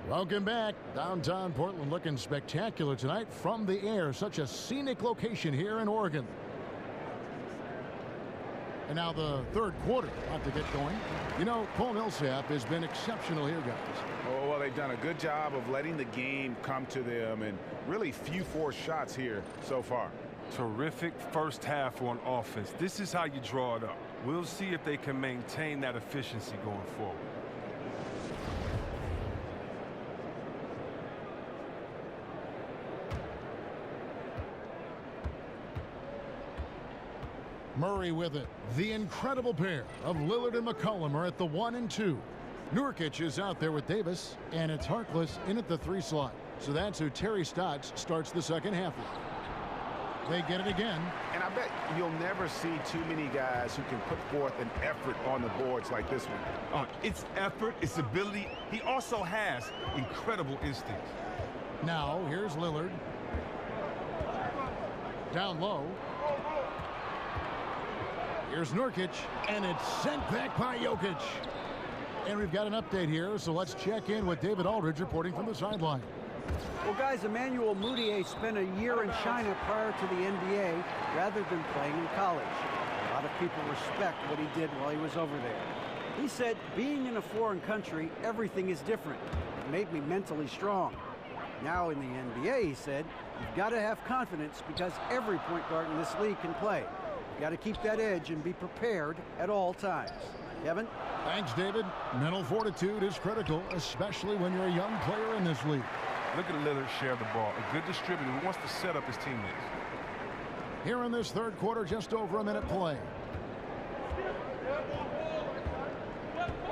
Welcome back. Downtown Portland looking spectacular tonight from the air. Such a scenic location here in Oregon. And now the third quarter about to get going. You know, Paul Millsap has been exceptional here, guys. Oh, well, they've done a good job of letting the game come to them, and really few forced shots here so far. Terrific first half on offense. This is how you draw it up. We'll see if they can maintain that efficiency going forward. Murray with it. The incredible pair of Lillard and McCollum are at the 1 and 2. Nurkic is out there with Davis, and it's Harkless in at the 3 slot. So that's who Terry Stotts starts the second half with. They get it again. And I bet you'll never see too many guys who can put forth an effort on the boards like this one. It's effort, it's ability. He also has incredible instincts. Now, here's Lillard. Down low. Here's Nurkic, and it's sent back by Jokic. And we've got an update here, so let's check in with David Aldridge reporting from the sideline. Well, guys, Emmanuel Mudiay spent a year in China prior to the NBA rather than playing in college. A lot of people respect what he did while he was over there. He said, being in a foreign country, everything is different. It made me mentally strong. Now in the NBA, he said, you've got to have confidence because every point guard in this league can play. You've got to keep that edge and be prepared at all times. Kevin? Thanks, David. Mental fortitude is critical, especially when you're a young player in this league. Look at Lillard share the ball. A good distributor who wants to set up his teammates. Here in this third quarter, just over a minute play.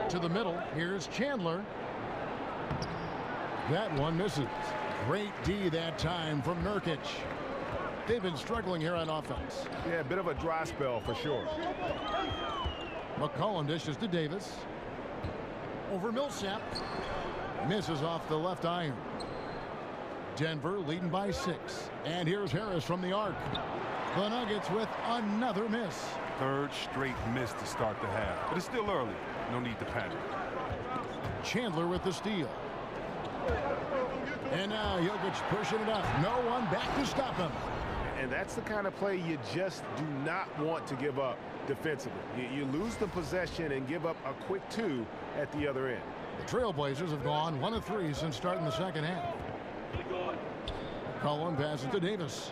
To the middle, here's Chandler. That one misses. Great D that time from Nurkic. They've been struggling here on offense. Yeah, a bit of a dry spell for sure. McCollum dishes to Davis. Over Millsap. Misses off the left iron. Denver leading by 6. And here's Harris from the arc. The Nuggets with another miss. Third straight miss to start the half. But it's still early. No need to panic. Chandler with the steal. And now Jokic pushing it up. No one back to stop him. And that's the kind of play you just do not want to give up defensively. You lose the possession and give up a quick 2 at the other end. The Trailblazers have gone 1 of 3 since starting the second half. McCollum passes to Davis.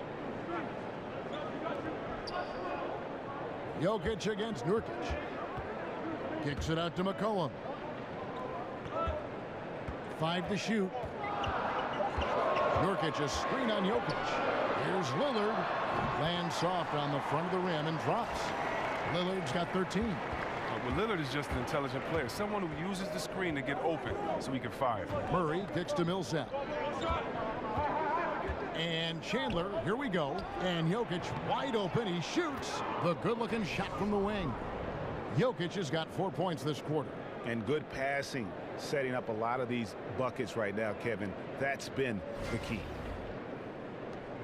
Jokic against Nurkic. Kicks it out to McCollum. 5 to shoot. Nurkic, a screen on Jokic. Here's Lillard. Lands soft on the front of the rim and drops. Lillard's got 13. Well, Lillard is just an intelligent player. Someone who uses the screen to get open so he can fire. Murray kicks to Millsap. And Chandler, here we go. And Jokic wide open. He shoots the good-looking shot from the wing. Jokic has got 4 points this quarter. And good passing, setting up a lot of these buckets right now, Kevin. That's been the key.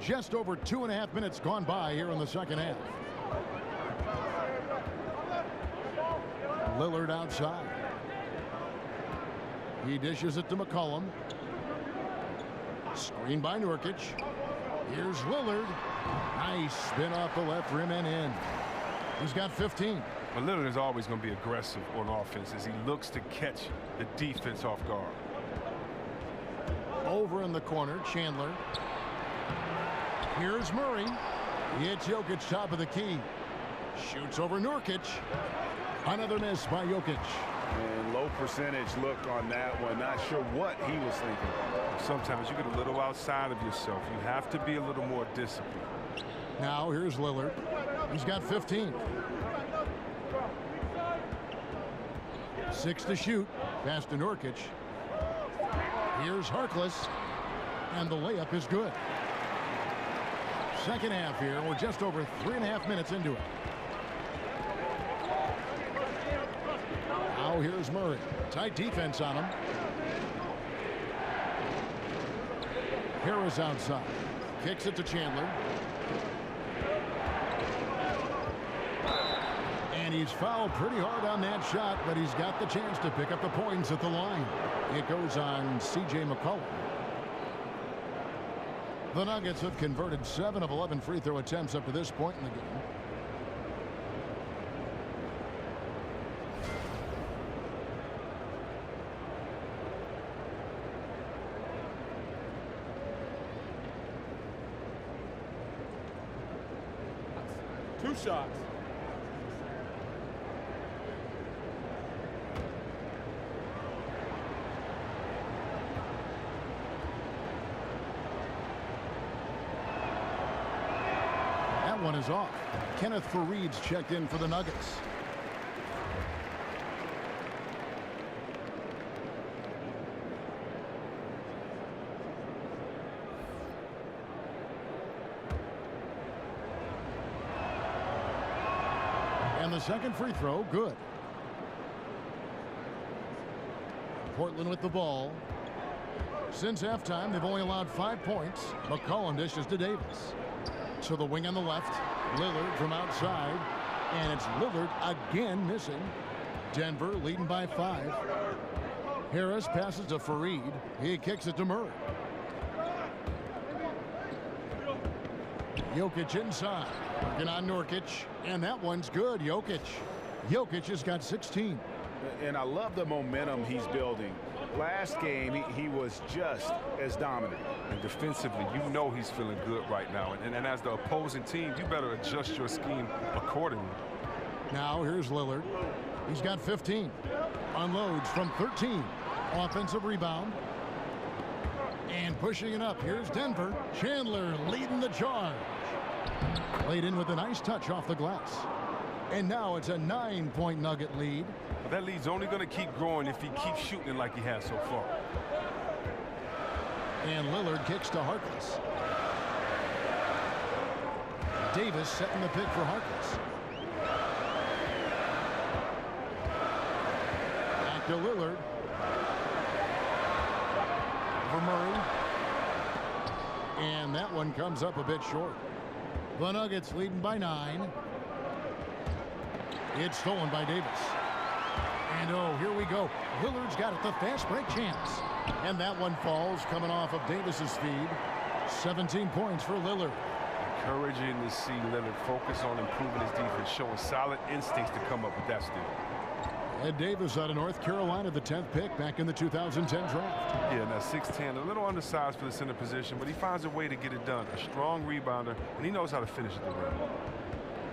Just over 2.5 minutes gone by here in the second half. Lillard outside. He dishes it to McCollum. Screen by Nurkic. Here's Lillard. Nice spin off the left rim and in. He's got 15. Well, Lillard is always going to be aggressive on offense as he looks to catch the defense off guard. Over in the corner, Chandler. Here's Murray. Hits Jokic top of the key. Shoots over Nurkic. Another miss by Jokic. And low percentage look on that one. Not sure what he was thinking. Sometimes you get a little outside of yourself. You have to be a little more disciplined. Now here's Lillard. He's got 15. 6 to shoot. Pass to Nurkic. Here's Harkless. And the layup is good. Second half here. We're just over 3.5 minutes into it. Now here's Murray. Tight defense on him. Harris outside. Kicks it to Chandler. And he's fouled pretty hard on that shot, but he's got the chance to pick up the points at the line. It goes on C.J. McCollum. The Nuggets have converted 7 of 11 free throw attempts up to this point in the game. Two shots. That one is off. Kenneth Faried's checked in for the Nuggets. And the second free throw, good. Portland with the ball. Since halftime, they've only allowed 5 points. McCollum dishes to Davis. To the wing on the left. Lillard from outside. And it's Lillard again missing. Denver leading by 5. Harris passes to Faried. He kicks it to Murray. Jokic inside. Working on Nurkic. And that one's good. Jokic has got 16. And I love the momentum he's building. Last game, he was just as dominant. And defensively, you know he's feeling good right now. And as the opposing team, you better adjust your scheme accordingly. Now here's Lillard. He's got 15. Unloads from 13. Offensive rebound. And pushing it up. Here's Denver. Chandler leading the charge. Laid in with a nice touch off the glass. And now it's a 9-point Nugget lead. But that lead's only going to keep growing if he keeps shooting like he has so far. And Lillard kicks to Harkless. Davis setting the pick for Harkless. Back to Lillard. For Murray. And that one comes up a bit short. The Nuggets leading by 9. It's stolen by Davis. And oh, here we go. Lillard's got it, the fast break chance. And that one falls coming off of Davis's feed. 17 points for Lillard. Encouraging to see Lillard focus on improving his defense, showing solid instincts to come up with that steal. Ed Davis out of North Carolina, the 10th pick back in the 2010 draft. Yeah, now 6'10", a little undersized for the center position, but he finds a way to get it done. A strong rebounder, and he knows how to finish at the rim.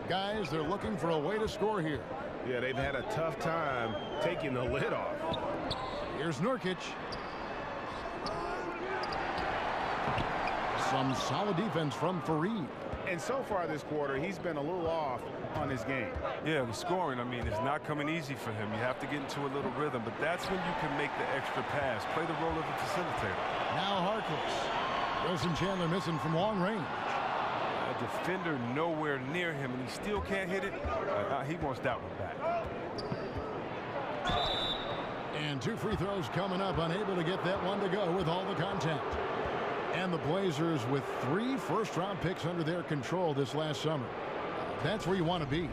Guys, they're looking for a way to score here. Yeah, they've had a tough time taking the lid off. Here's Nurkic. Some solid defense from Faried. And so far this quarter, he's been a little off on his game. Yeah, the scoring, I mean, is not coming easy for him. You have to get into a little rhythm, but that's when you can make the extra pass. Play the role of a facilitator. Now Harkless. Wilson Chandler missing from long range. A defender nowhere near him, and he still can't hit it. He wants that one back. And 2 free throws coming up, unable to get that one to go with all the contact. And the Blazers with 3 first-round picks under their control this last summer. That's where you want to be.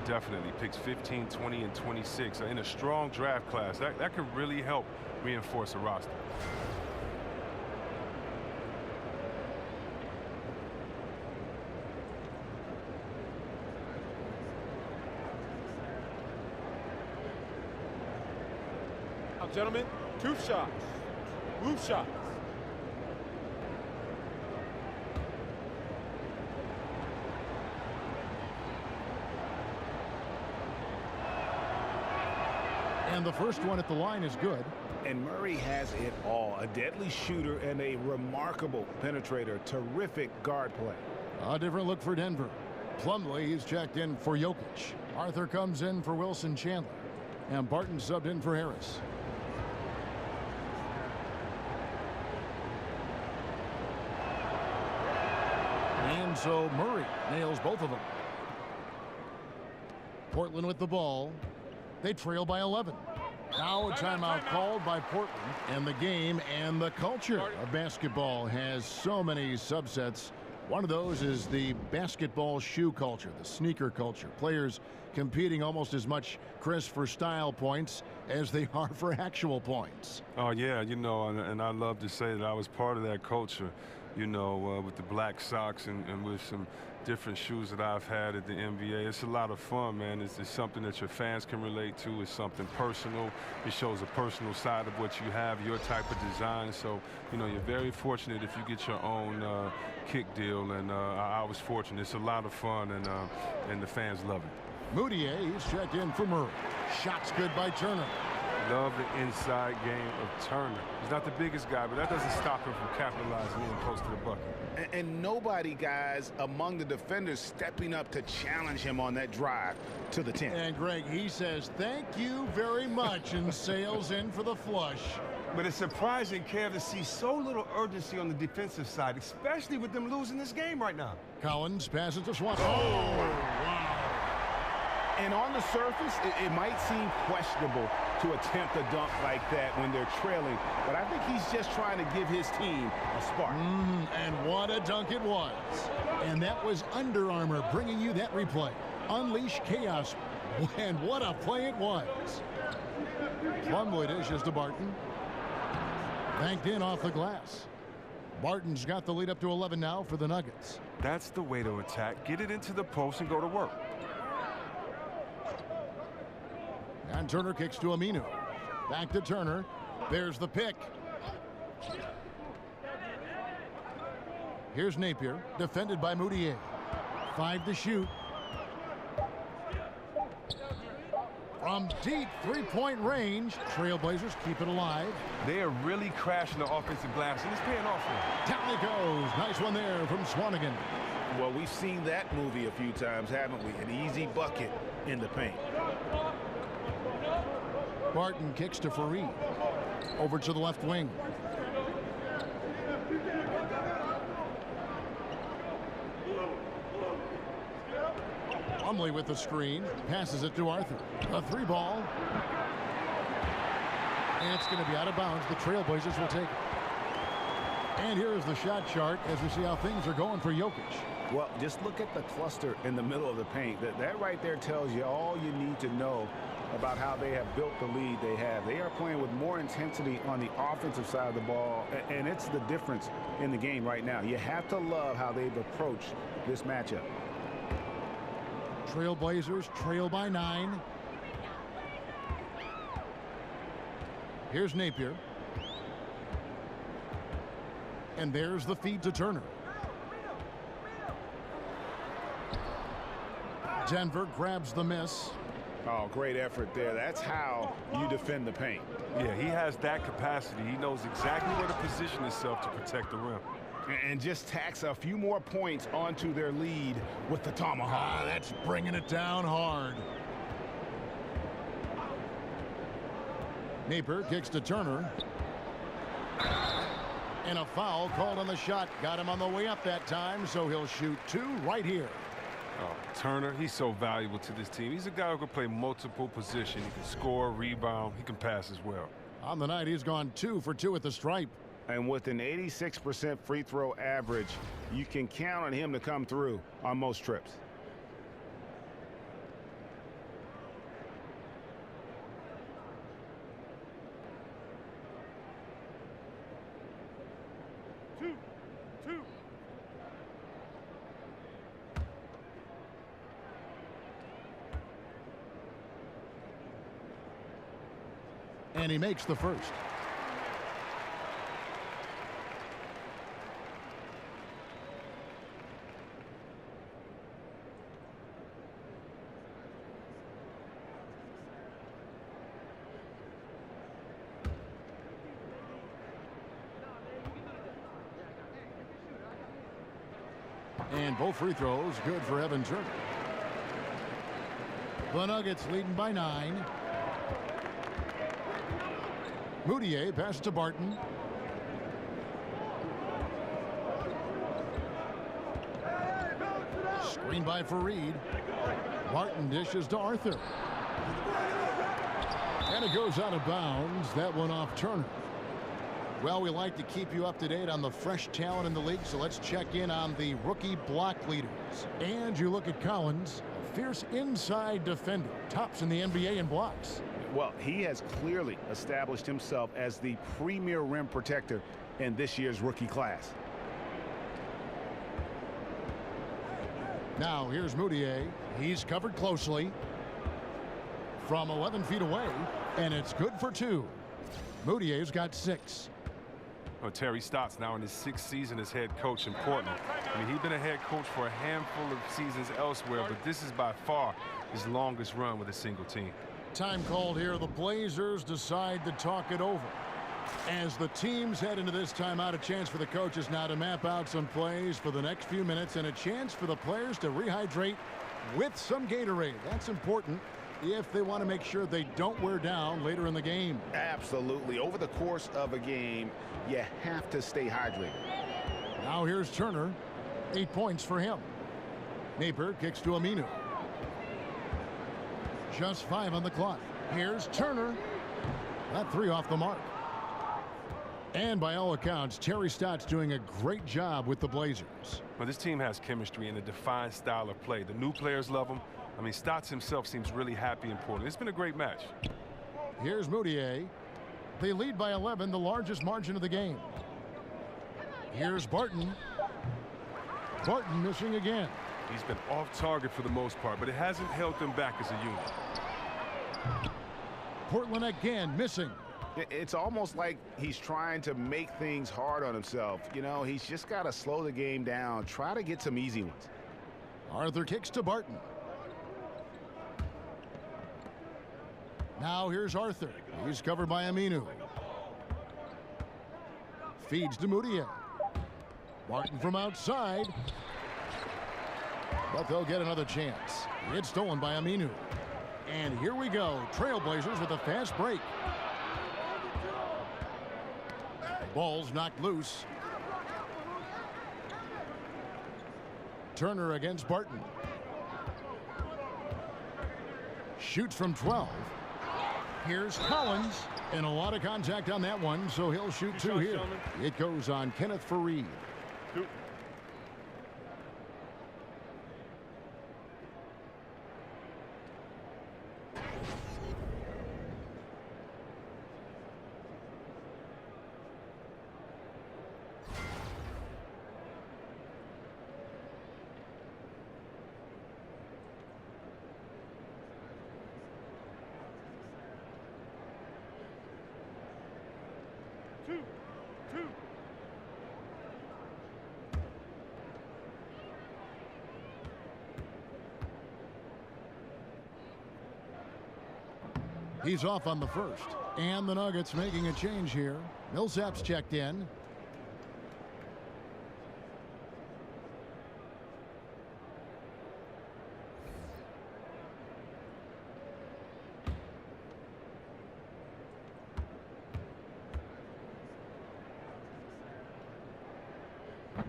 Definitely. Picks 15, 20, and 26 in a strong draft class. That could really help reinforce a roster. Now, gentlemen, 2 shots. Blue shots. And the first one at the line is good. And Murray has it all. A deadly shooter and a remarkable penetrator. Terrific guard play. A different look for Denver. Plumlee, he's checked in for Jokic. Arthur comes in for Wilson Chandler. And Barton subbed in for Harris. And so Murray nails both of them. Portland with the ball. They trail by 11. Now a timeout called by Portland. And the game and the culture of basketball has so many subsets. One of those is the basketball shoe culture, the sneaker culture. Players competing almost as much, Chris, for style points as they are for actual points. Oh, yeah, you know, and I love to say that I was part of that culture, you know, with the black socks and with some different shoes that I've had at the NBA. It's a lot of fun, man. It's something that your fans can relate to. It's something personal. It shows a personal side of what you have, your type of design. So, you know, you're very fortunate if you get your own kick deal, and I was fortunate. It's a lot of fun, and the fans love it. Moutier, he's checked in for Murray. Shots good by Turner. Love the inside game of Turner. He's not the biggest guy, but that doesn't stop him from capitalizing in close to the bucket. And nobody, guys, among the defenders stepping up to challenge him on that drive to the 10. And Greg, he says, thank you very much, and sails in for the flush. But it's surprising, Kev, to see so little urgency on the defensive side, especially with them losing this game right now. Collins passes to Swanson. Oh, wow. And on the surface, it might seem questionable to attempt a dunk like that when they're trailing, but I think he's just trying to give his team a spark. And what a dunk it was. And that was Under Armour bringing you that replay. Unleash chaos. And what a play it was. Plumlee dishes to Barton. Banked in off the glass. Barton's got the lead up to 11 now for the Nuggets. That's the way to attack. Get it into the post and go to work. And Turner kicks to Aminu. Back to Turner. There's the pick. Here's Napier, defended by Moutier. 5 to shoot. From deep three-point range, Trailblazers keep it alive. They are really crashing the offensive glass, and it's paying off for them. Down it goes. Nice one there from Swanigan. Well, we've seen that movie a few times, haven't we? An easy bucket in the paint. Barton kicks to Fareed. Over to the left wing. Plumlee with the screen. Passes it to Arthur. A 3-ball. And it's going to be out of bounds. The Trailblazers will take it. And here is the shot chart as we see how things are going for Jokic. Well, just look at the cluster in the middle of the paint. That right there tells you all you need to know about how they have built the lead they have. They are playing with more intensity on the offensive side of the ball, and it's the difference in the game right now. You have to love how they've approached this matchup. Trailblazers trail by 9. Here's Napier. And there's the feed to Turner. Denver grabs the miss. Oh, great effort there. That's how you defend the paint. Yeah, he has that capacity. He knows exactly where to position himself to protect the rim. And just tacks a few more points onto their lead with the tomahawk. That's bringing it down hard. Napier kicks to Turner. And a foul called on the shot. Got him on the way up that time, so he'll shoot 2 right here. Oh, Turner, he's so valuable to this team. He's a guy who can play multiple positions. He can score, rebound, he can pass as well. On the night, he's gone 2 for 2 at the stripe. And with an 86% free throw average, you can count on him to come through on most trips. And he makes the first. And both free throws good for Evan Turner. The Nuggets leading by 9. Moutier passes to Barton. Screen by Fareed. Barton dishes to Arthur. And it goes out of bounds. That one off Turner. Well, we like to keep you up to date on the fresh talent in the league, so let's check in on the rookie block leaders. And you look at Collins, a fierce inside defender, tops in the NBA in blocks. Well, he has clearly established himself as the premier rim protector in this year's rookie class. Now here's Moutier. He's covered closely from 11 feet away, and it's good for 2. Moutier's got 6. Well, Terry Stotts now in his 6th season as head coach in Portland. I mean, he's been a head coach for a handful of seasons elsewhere, but this is by far his longest run with a single team. Time called here. The Blazers decide to talk it over. As the teams head into this timeout, a chance for the coaches now to map out some plays for the next few minutes and a chance for the players to rehydrate with some Gatorade. That's important if they want to make sure they don't wear down later in the game. Absolutely. Over the course of a game, you have to stay hydrated. Now here's Turner. 8 points for him. Napier kicks to Aminu. Just 5 on the clock. Here's Turner. That 3 off the mark. And by all accounts, Terry Stotts doing a great job with the Blazers. Well, this team has chemistry and a defined style of play. The new players love him. I mean, Stotts himself seems really happy in Portland. It's been a great match. Here's Moutier. They lead by 11, the largest margin of the game. Here's Barton. Barton missing again. He's been off target for the most part, but it hasn't held them back as a unit. Portland again missing. It's almost like he's trying to make things hard on himself. You know, he's just got to slow the game down, try to get some easy ones. Arthur kicks to Barton. Now here's Arthur. He's covered by Aminu. Feeds to Moutier. Barton from outside. But they'll get another chance. It's stolen by Aminu. And here we go. Trailblazers with a fast break. Ball's knocked loose. Turner against Barton. Shoots from 12. Here's Collins. And a lot of contact on that one, so he'll shoot 2 here. It goes on Kenneth Fareed. 2. He's off on the first. And the Nuggets making a change here. Millsap's checked in.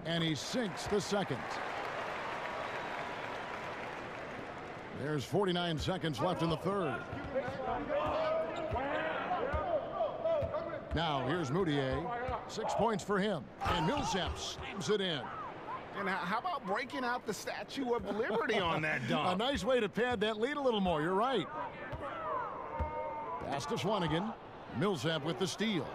And he sinks the second. There's 49 seconds left in the third. Now here's Moutier. 6 points for him. And Millsap slams it in. And how about breaking out the Statue of Liberty on that dunk? A nice way to pad that lead a little more. You're right. Pass to Swanigan. Millsap with the steal.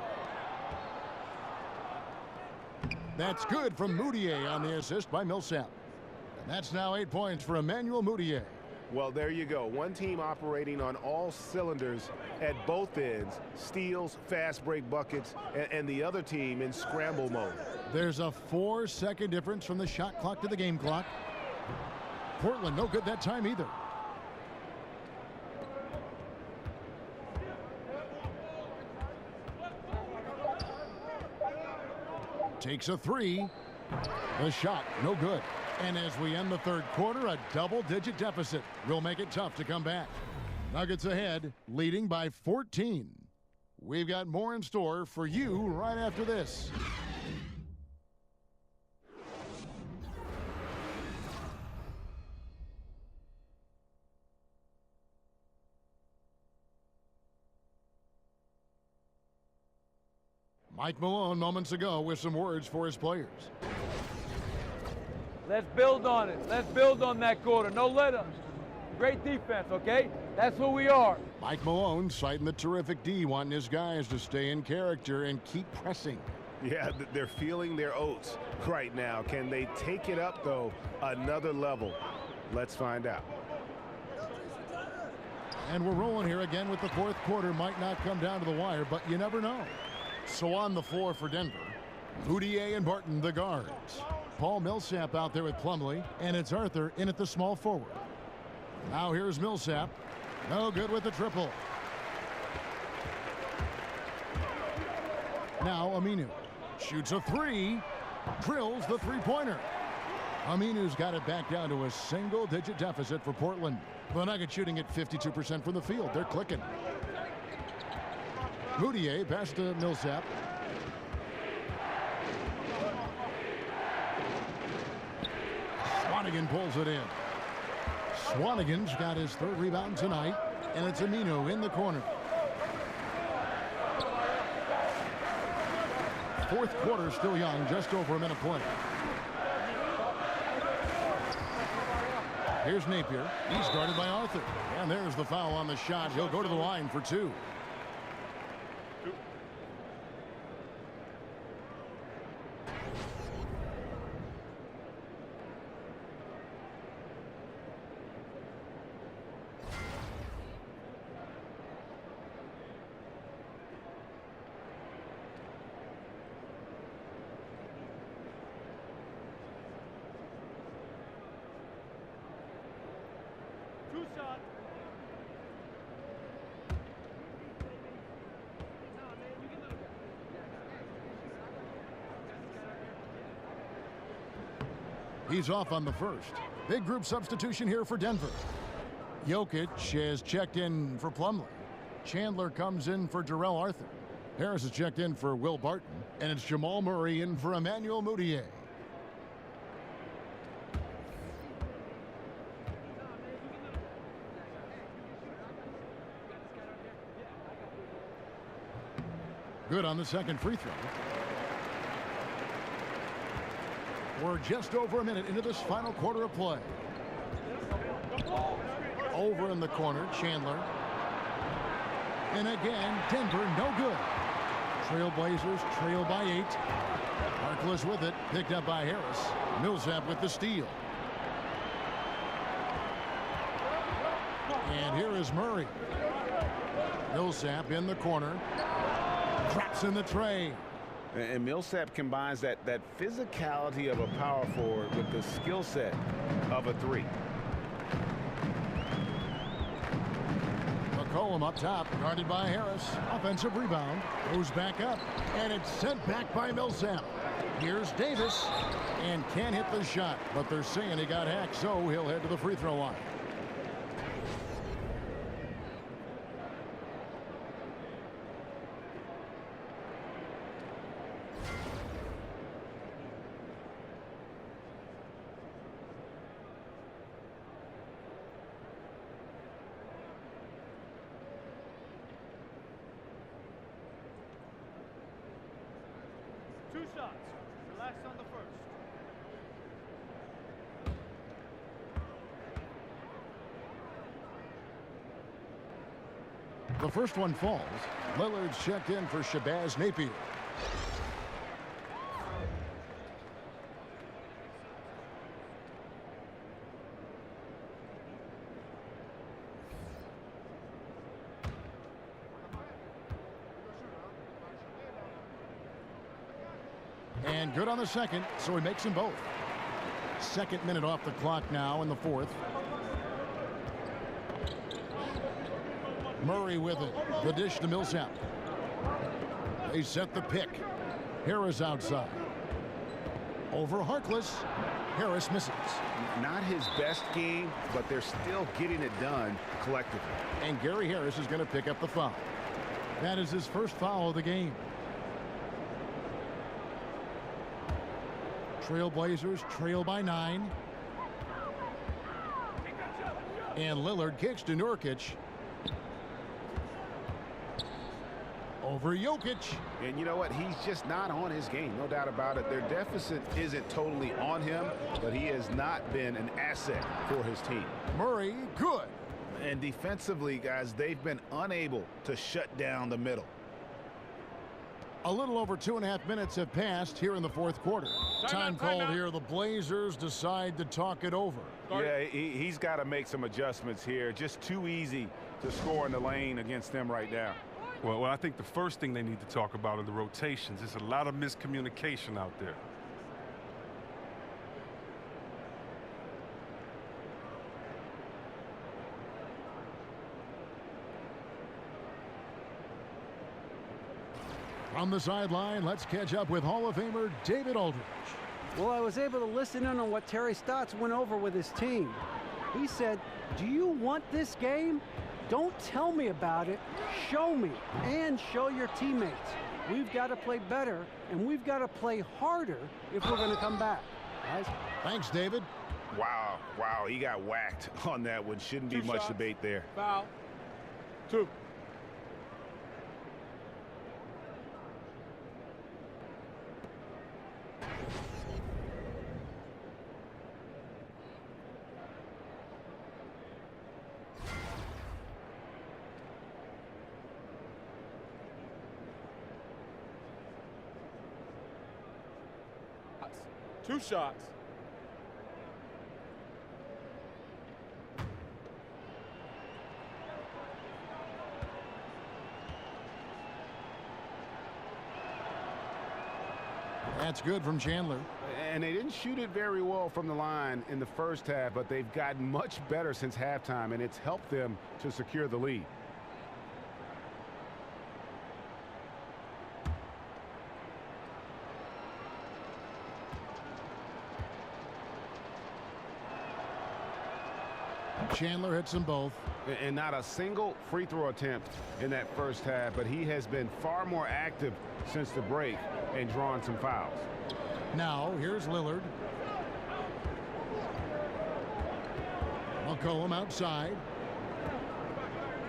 That's good from Moutier on the assist by Millsap. And that's now 8 points for Emmanuel Moutier. Well, there you go. One team operating on all cylinders at both ends. Steals, fast break buckets, and the other team in scramble mode. There's a 4-second difference from the shot clock to the game clock. Portland no good that time either. Takes a three. The shot no good. And as we end the third quarter, a double-digit deficit will make it tough to come back. Nuggets ahead, leading by 14. We've got more in store for you right after this. Mike Malone moments ago with some words for his players. Let's build on it. Let's build on that quarter. No let-ups. Great defense, okay? That's who we are. Mike Malone citing the terrific D, wanting his guys to stay in character and keep pressing. Yeah, they're feeling their oats right now. Can they take it up, though, another level? Let's find out. And we're rolling here again with the fourth quarter. Might not come down to the wire, but you never know. So on the floor for Denver, Moutier and Barton, the guards. Paul Millsap out there with Plumlee, and it's Arthur in at the small forward. Now here's Millsap. No good with the triple. Now Aminu shoots a three, drills the three-pointer. Aminu's got it back down to a single-digit deficit for Portland. The Nuggets shooting at 52% from the field. They're clicking. Moutier pass to Millsap. Swanigan pulls it in. Swanigan's got his third rebound tonight, and it's Aminu in the corner. Fourth quarter still young, just over a minute play. Here's Napier. He's guarded by Arthur. And there's the foul on the shot. He'll go to the line for two. He's off on the first. Big group substitution here for Denver. Jokic has checked in for Plumlee. Chandler comes in for Jarrell Arthur. Harris has checked in for Will Barton. And it's Jamal Murray in for Emmanuel Moutier. Good on the second free throw. We're just over a minute into this final quarter of play. Over in the corner, Chandler. And again, Denver no good. Trailblazers trail by 8. Harkless with it, picked up by Harris. Millsap with the steal. And here is Murray. Millsap in the corner. Drops in the tray. And Millsap combines that physicality of a power forward with the skill set of a three. McCollum up top, guarded by Harris. Offensive rebound, goes back up, and it's sent back by Millsap. Here's Davis, and can't hit the shot, but they're saying he got hacked, so he'll head to the free throw line. 2 shots. Relax on the first. The first one falls. Lillard's checked in for Shabazz Napier. And good on the second, so he makes them both. Second minute off the clock now in the fourth. Murray with it. The dish to Millsap. They set the pick. Harris outside. Over Harkless. Harris misses. Not his best game, but they're still getting it done collectively. And Gary Harris is going to pick up the foul. That is his first foul of the game. Trailblazers trail by 9. And Lillard kicks to Nurkic. Over Jokic. And you know what? He's just not on his game. No doubt about it. Their deficit isn't totally on him, but he has not been an asset for his team. Murray, good. And defensively, guys, they've been unable to shut down the middle. A little over 2.5 minutes have passed here in the fourth quarter. Time called here. The Blazers decide to talk it over. Yeah, he's got to make some adjustments here. Just too easy to score in the lane against them right now. Well, I think the first thing they need to talk about are the rotations. There's a lot of miscommunication out there. From the sideline, let's catch up with Hall of Famer David Aldridge. Well, I was able to listen in on what Terry Stotts went over with his team. He said, do you want this game? Don't tell me about it. Show me and show your teammates. We've got to play better, and we've got to play harder if we're going to come back. Guys? Thanks, David. Wow, he got whacked on that one. Shouldn't be much debate there. Foul. 2. Two shots. That's good from Chandler. And they didn't shoot it very well from the line in the first half, but they've gotten much better since halftime, and it's helped them to secure the lead. Chandler hits them both. And not a single free throw attempt in that first half, but he has been far more active since the break and drawn some fouls. Now, here's Lillard. McCollum outside.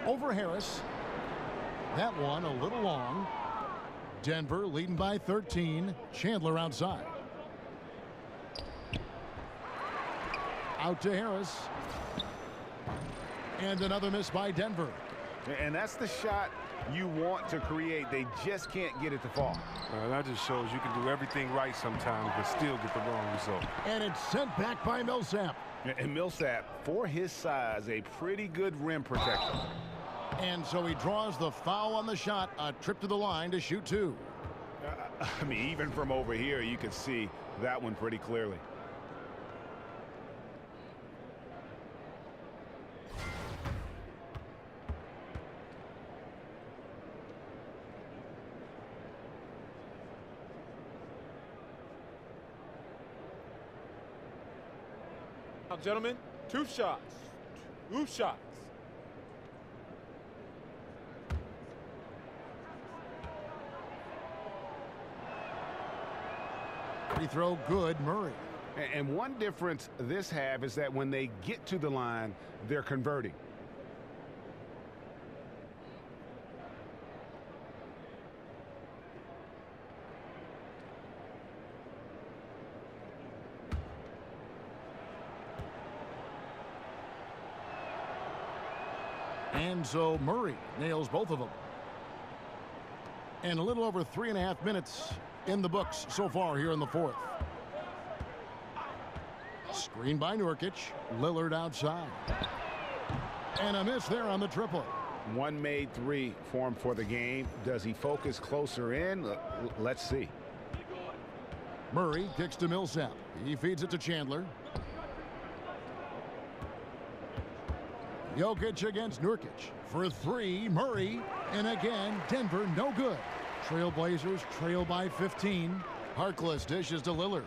Over Harris. That one a little long. Denver leading by 13. Chandler outside. Out to Harris. And another miss by Denver. And that's the shot you want to create. They just can't get it to fall. That just shows you can do everything right sometimes, but still get the wrong result. And it's sent back by Millsap. And Millsap, for his size, a pretty good rim protector. And so he draws the foul on the shot. A trip to the line to shoot 2. I mean, even from over here, you can see that one pretty clearly. Now, gentlemen, 2 shots. 2 shots. Free throw good, Murray. And one difference this half is that when they get to the line, they're converting. And so Murray nails both of them. And a little over 3.5 minutes in the books so far here in the fourth. Screen by Nurkic. Lillard outside. And a miss there on the triple. One made three for him for the game. Does he focus closer in? Let's see. Murray kicks to Millsap. He feeds it to Chandler. Jokic against Nurkic. For three, Murray. And again, Denver no good. Trailblazers trail by 15. Harkless dishes to Lillard.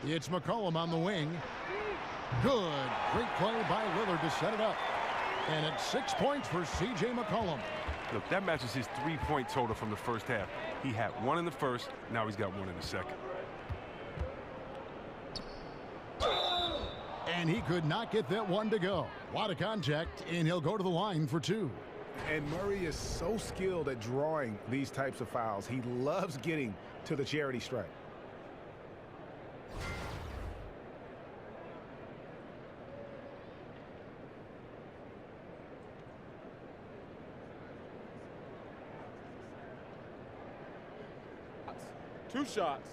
It's McCollum on the wing. Good. Great play by Lillard to set it up. And it's 6 points for C.J. McCollum. Look, that matches his three-point total from the first half. He had one in the first. Now he's got one in the second. And he could not get that one to go. A lot of contact, and he'll go to the line for two. And Murray is so skilled at drawing these types of fouls. He loves getting to the charity stripe. Two shots.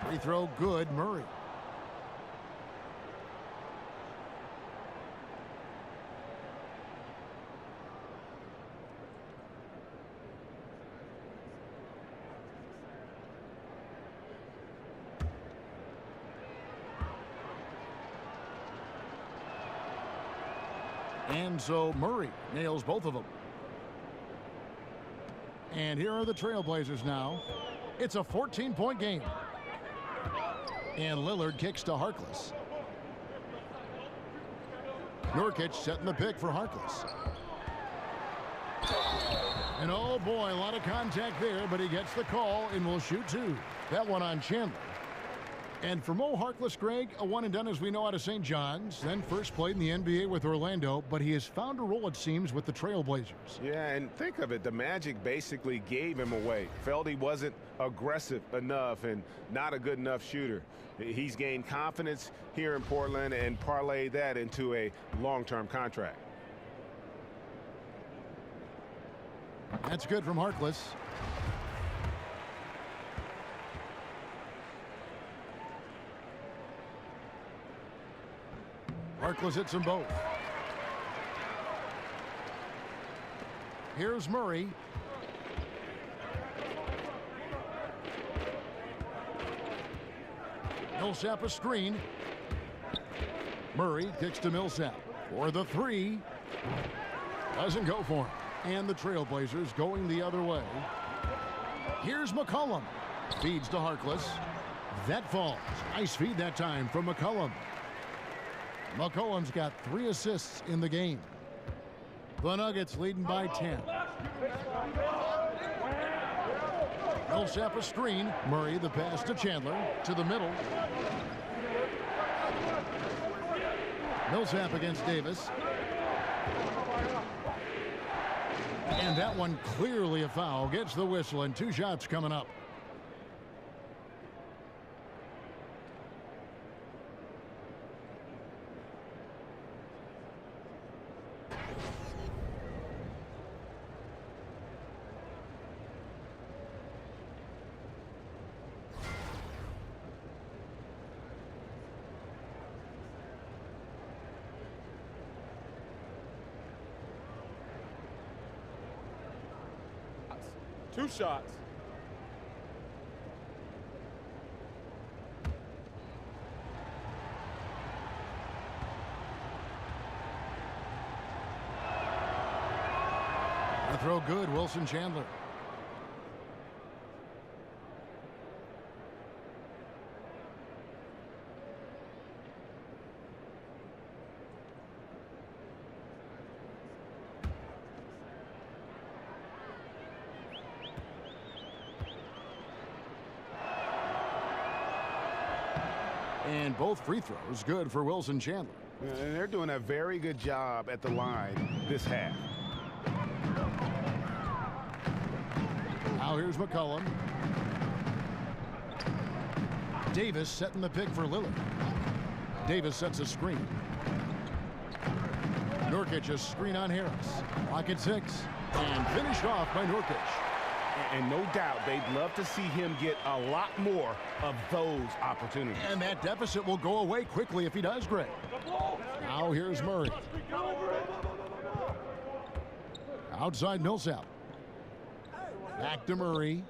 Free throw good, Murray. And so Murray nails both of them. And here are the Trailblazers now. It's a 14-point game. And Lillard kicks to Harkless. Nurkic setting the pick for Harkless. And oh boy, a lot of contact there, but he gets the call and will shoot two. That one on Chandler. And for Mo Harkless, Greg, a one and done as we know out of St. John's, then first played in the NBA with Orlando, but he has found a role, it seems, with the Trailblazers. Yeah, and think of it, the Magic basically gave him away. Felt he wasn't aggressive enough and not a good enough shooter. He's gained confidence here in Portland and parlayed that into a long-term contract. That's good from Harkless. Harkless hits them both. Here's Murray. Millsap a screen. Murray kicks to Millsap for the three. Doesn't go for him. And the Trailblazers going the other way. Here's McCollum. Feeds to Harkless. That falls. Nice feed that time from McCollum. McCollum's got 3 assists in the game. The Nuggets leading by 10. Millsap a screen. Murray the pass to Chandler. To the middle. Millsap against Davis. And that one clearly a foul. Gets the whistle and 2 shots coming up. Two shots. The throw good, Wilson Chandler. And both free throws good for Wilson Chandler. And they're doing a very good job at the line this half. Now here's McCollum. Davis setting the pick for Lillard. Davis sets a screen. Nurkic a screen on Harris. Clock at 6. And finished off by Nurkic. And no doubt they'd love to see him get a lot more of those opportunities. And that deficit will go away quickly if he does, Greg. Now here's Murray. Outside Millsap. Back to Murray.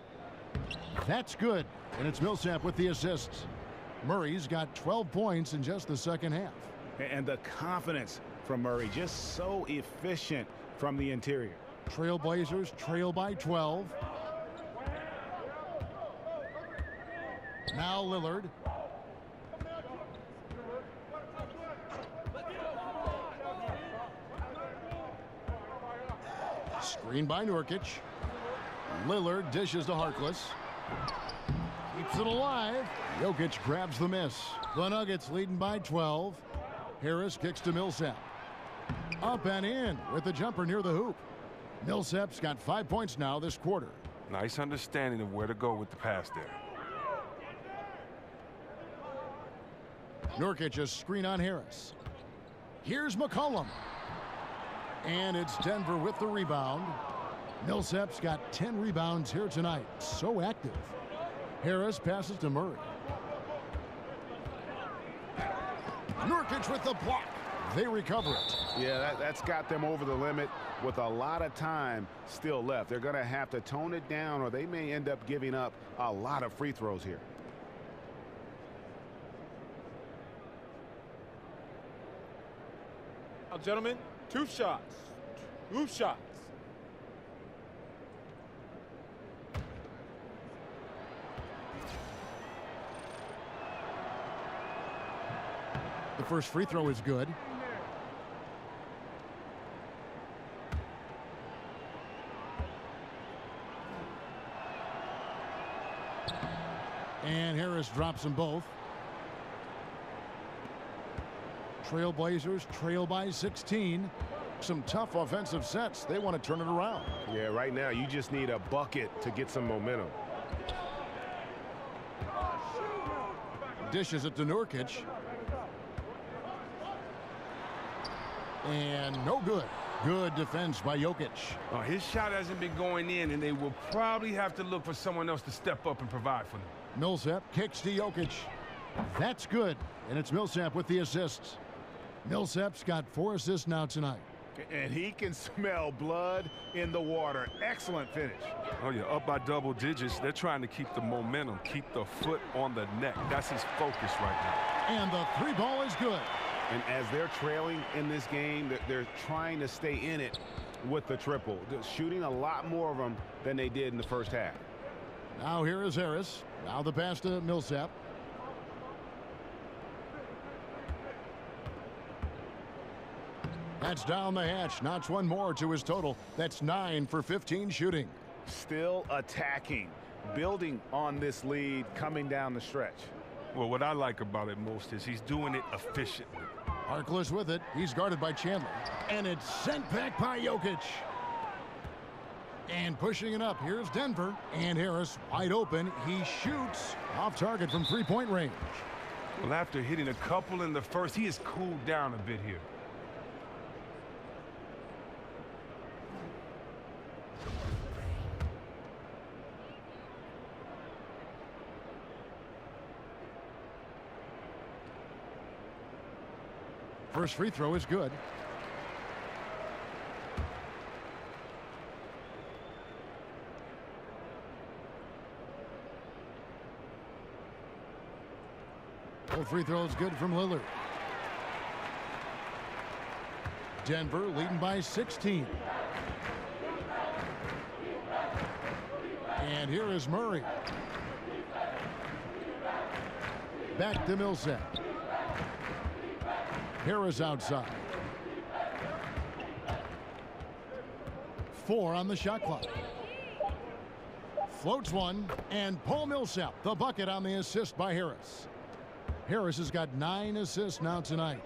That's good. And it's Millsap with the assists. Murray's got 12 points in just the second half. And the confidence from Murray, just so efficient from the interior. Trailblazers trail by 12. Now Lillard. Screen by Nurkic. Lillard dishes to Harkless. Keeps it alive. Jokic grabs the miss. The Nuggets leading by 12. Harris kicks to Millsap. Up and in with the jumper near the hoop. Millsap's got 5 points now this quarter. Nice understanding of where to go with the pass there. Nurkic a screen on Harris. Here's McCollum. And it's Denver with the rebound. Millsap's got 10 rebounds here tonight. So active. Harris passes to Murray. Nurkic with the block. They recover it. Yeah, that's got them over the limit with a lot of time still left. They're going to have to tone it down or they may end up giving up a lot of free throws here. Now, gentlemen, 2 shots. 2 shots. The first free throw is good. And Harris drops them both. Trailblazers trail by 16. Some tough offensive sets. They want to turn it around. Yeah, right now you just need a bucket to get some momentum. Dishes it to Nurkic. And no good. Good defense by Jokic. His shot hasn't been going in, and they will probably have to look for someone else to step up and provide for them. Millsap kicks to Jokic. That's good. And it's Millsap with the assists. Millsap's got 4 assists now tonight. And he can smell blood in the water. Excellent finish. Oh, yeah, up by double digits. They're trying to keep the momentum, keep the foot on the neck. That's his focus right now. And the 3 ball is good. And as they're trailing in this game, they're trying to stay in it with the triple. They're shooting a lot more of them than they did in the first half. Now here is Harris. Now the pass to Millsap. That's down the hatch. Notch 1 more to his total. That's 9 for 15 shooting. Still attacking, building on this lead coming down the stretch. Well, what I like about it most is he's doing it efficiently. Harkless with it. He's guarded by Chandler. And it's sent back by Jokic. And pushing it up. Here's Denver. And Harris wide open. He shoots off target from 3-point range. Well, after hitting a couple in the first, he has cooled down a bit here. First free throw is good. Both free throws good from Lillard. Denver leading by 16. And here is Murray. Back to Millsap. Harris outside. 4 on the shot clock. Floats one, and Paul Millsap, the bucket on the assist by Harris. Harris has got 9 assists now tonight.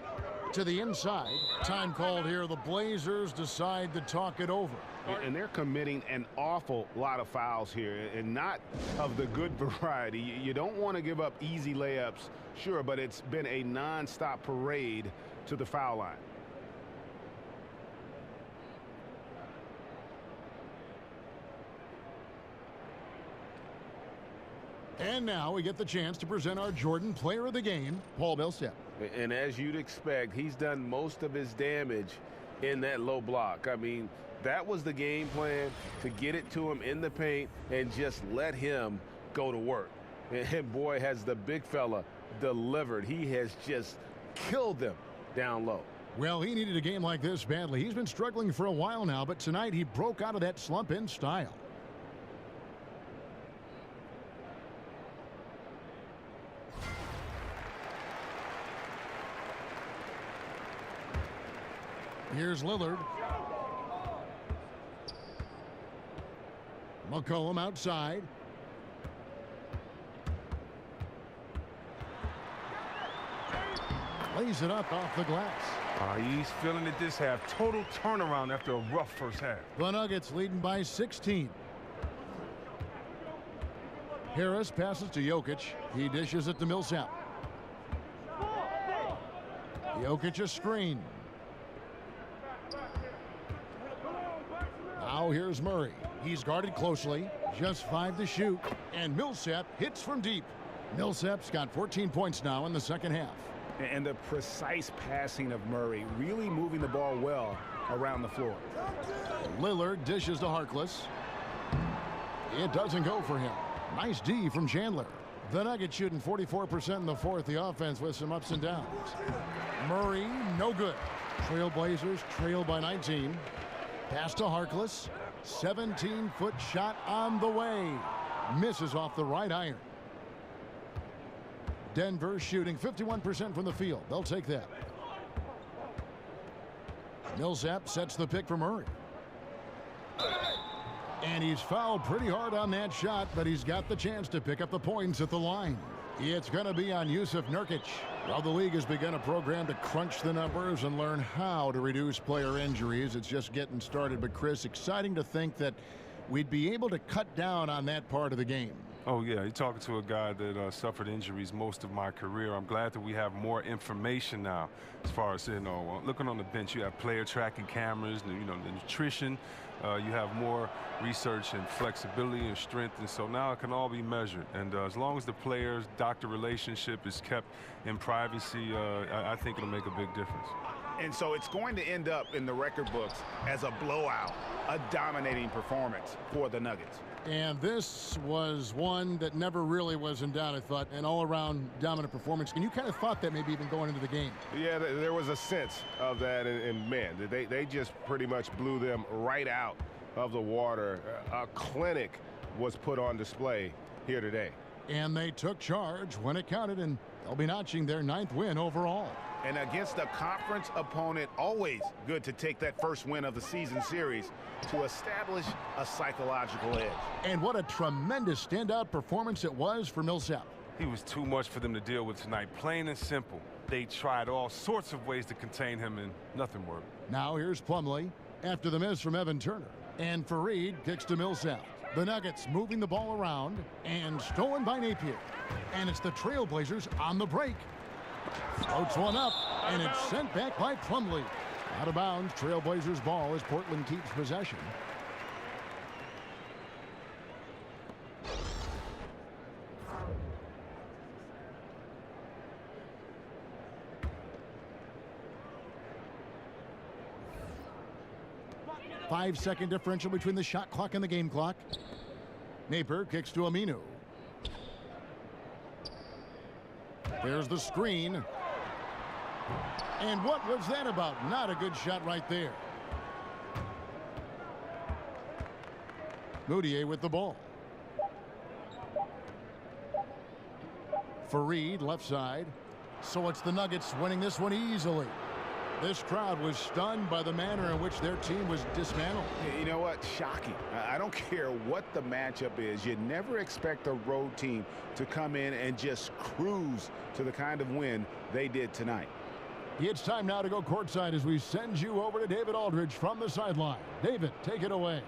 to the inside. Time called here. The Blazers decide to talk it over. And they're committing an awful lot of fouls here, and not of the good variety. You don't want to give up easy layups, sure, but it's been a non-stop parade to the foul line. And now we get the chance to present our Jordan Player of the Game, Paul Millsap. And as you'd expect, he's done most of his damage in that low block. I mean, that was the game plan, to get it to him in the paint and just let him go to work. And boy, has the big fella delivered. He has just killed them down low. Well, he needed a game like this badly. He's been struggling for a while now, but tonight he broke out of that slump in style. Here's Lillard. McCollum outside. Lays it up off the glass. He's feeling it this half. Total turnaround after a rough first half. The Nuggets leading by 16. Harris passes to Jokic. He dishes it to Millsap. Jokic a screen. Now here's Murray. He's guarded closely. Just 5 to shoot. And Millsap hits from deep. Millsap's got 14 points now in the second half. And the precise passing of Murray, really moving the ball well around the floor. Lillard dishes to Harkless. It doesn't go for him. Nice D from Chandler. The Nuggets shooting 44% in the fourth. The offense with some ups and downs. Murray, no good. Trailblazers trail by 19. Pass to Harkless. 17-foot shot on the way. Misses off the right iron. Denver shooting 51% from the field. They'll take that. Millsap sets the pick for Murray. And he's fouled pretty hard on that shot, but he's got the chance to pick up the points at the line. It's going to be on Yusuf Nurkic. While the league has begun a program to crunch the numbers and learn how to reduce player injuries, it's just getting started. But, Chris, exciting to think that we'd be able to cut down on that part of the game. Oh, yeah, you're talking to a guy that suffered injuries most of my career. I'm glad that we have more information now as far as, looking on the bench. You have player tracking cameras, the nutrition. You have more research and flexibility and strength, and so now it can all be measured. And as long as the players-doctor relationship is kept in privacy, I think it'll make a big difference. And so it's going to end up in the record books as a blowout, a dominating performance for the Nuggets. And this was one that never really was in doubt, I thought, an all-around dominant performance. And you kind of thought that maybe even going into the game. Yeah, there was a sense of that, and man, they just pretty much blew them right out of the water. A clinic was put on display here today. And they took charge when it counted, and they'll be notching their 9th win overall. And against a conference opponent, always good to take that first win of the season series to establish a psychological edge. And what a tremendous standout performance it was for Millsap. He was too much for them to deal with tonight, plain and simple. They tried all sorts of ways to contain him, and nothing worked. Now here's Plumlee after the miss from Evan Turner. And Fareed kicks to Millsap. The Nuggets moving the ball around and stolen by Napier. And it's the Trailblazers on the break. Floats one up, and it's sent back by Plumlee. Out of bounds, Trailblazers ball as Portland keeps possession. Five-second differential between the shot clock and the game clock. Napier kicks to Aminu. There's the screen. And what was that about? Not a good shot right there. Moutier with the ball. Fareed left side. So it's the Nuggets winning this one easily. This crowd was stunned by the manner in which their team was dismantled. You know what? Shocking. I don't care what the matchup is. You never expect a road team to come in and just cruise to the kind of win they did tonight. It's time now to go courtside as we send you over to David Aldridge from the sideline. David, take it away.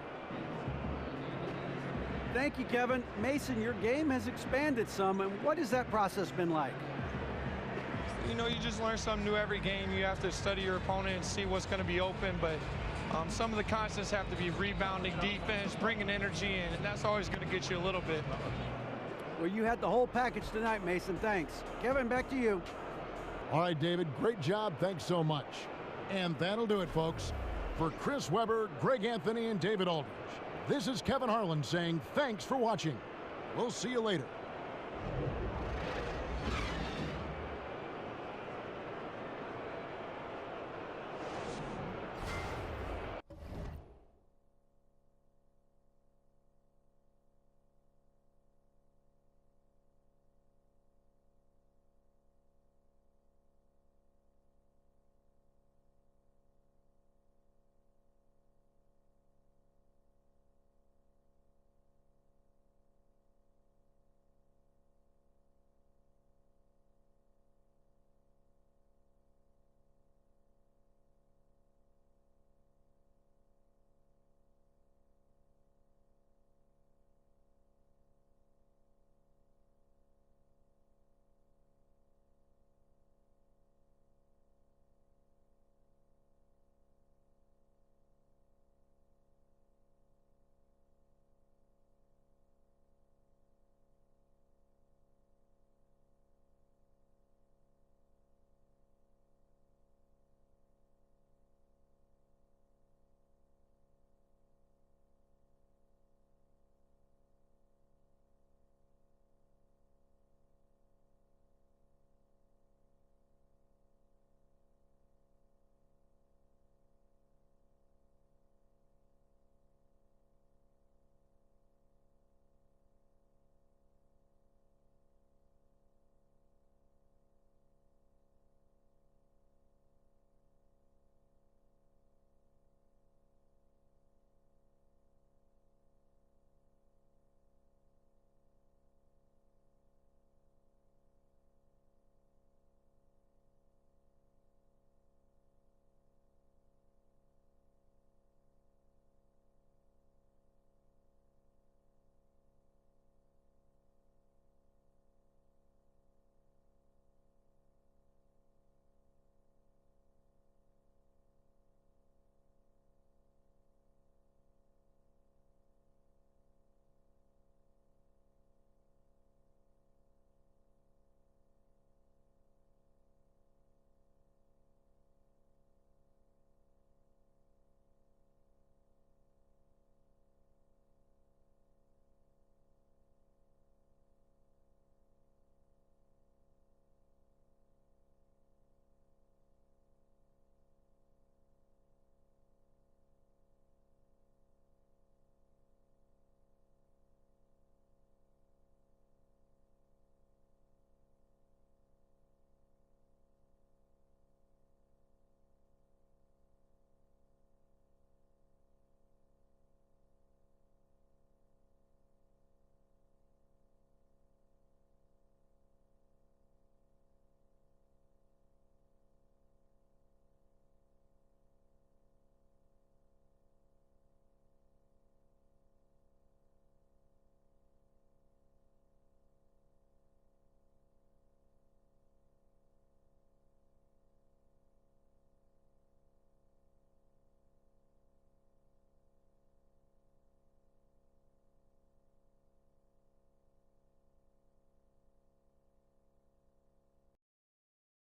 Thank you, Kevin. Mason, your game has expanded some, and what has that process been like? You know, you just learn something new every game. You have to study your opponent and see what's going to be open, but some of the constants have to be rebounding, defense, bringing energy in, and that's always going to get you a little bit. Well, you had the whole package tonight, Mason. Thanks. Kevin, back to you. All right, David, great job. Thanks so much. And that'll do it, folks. For Chris Webber, Greg Anthony, and David Aldridge, this is Kevin Harlan saying thanks for watching. We'll see you later.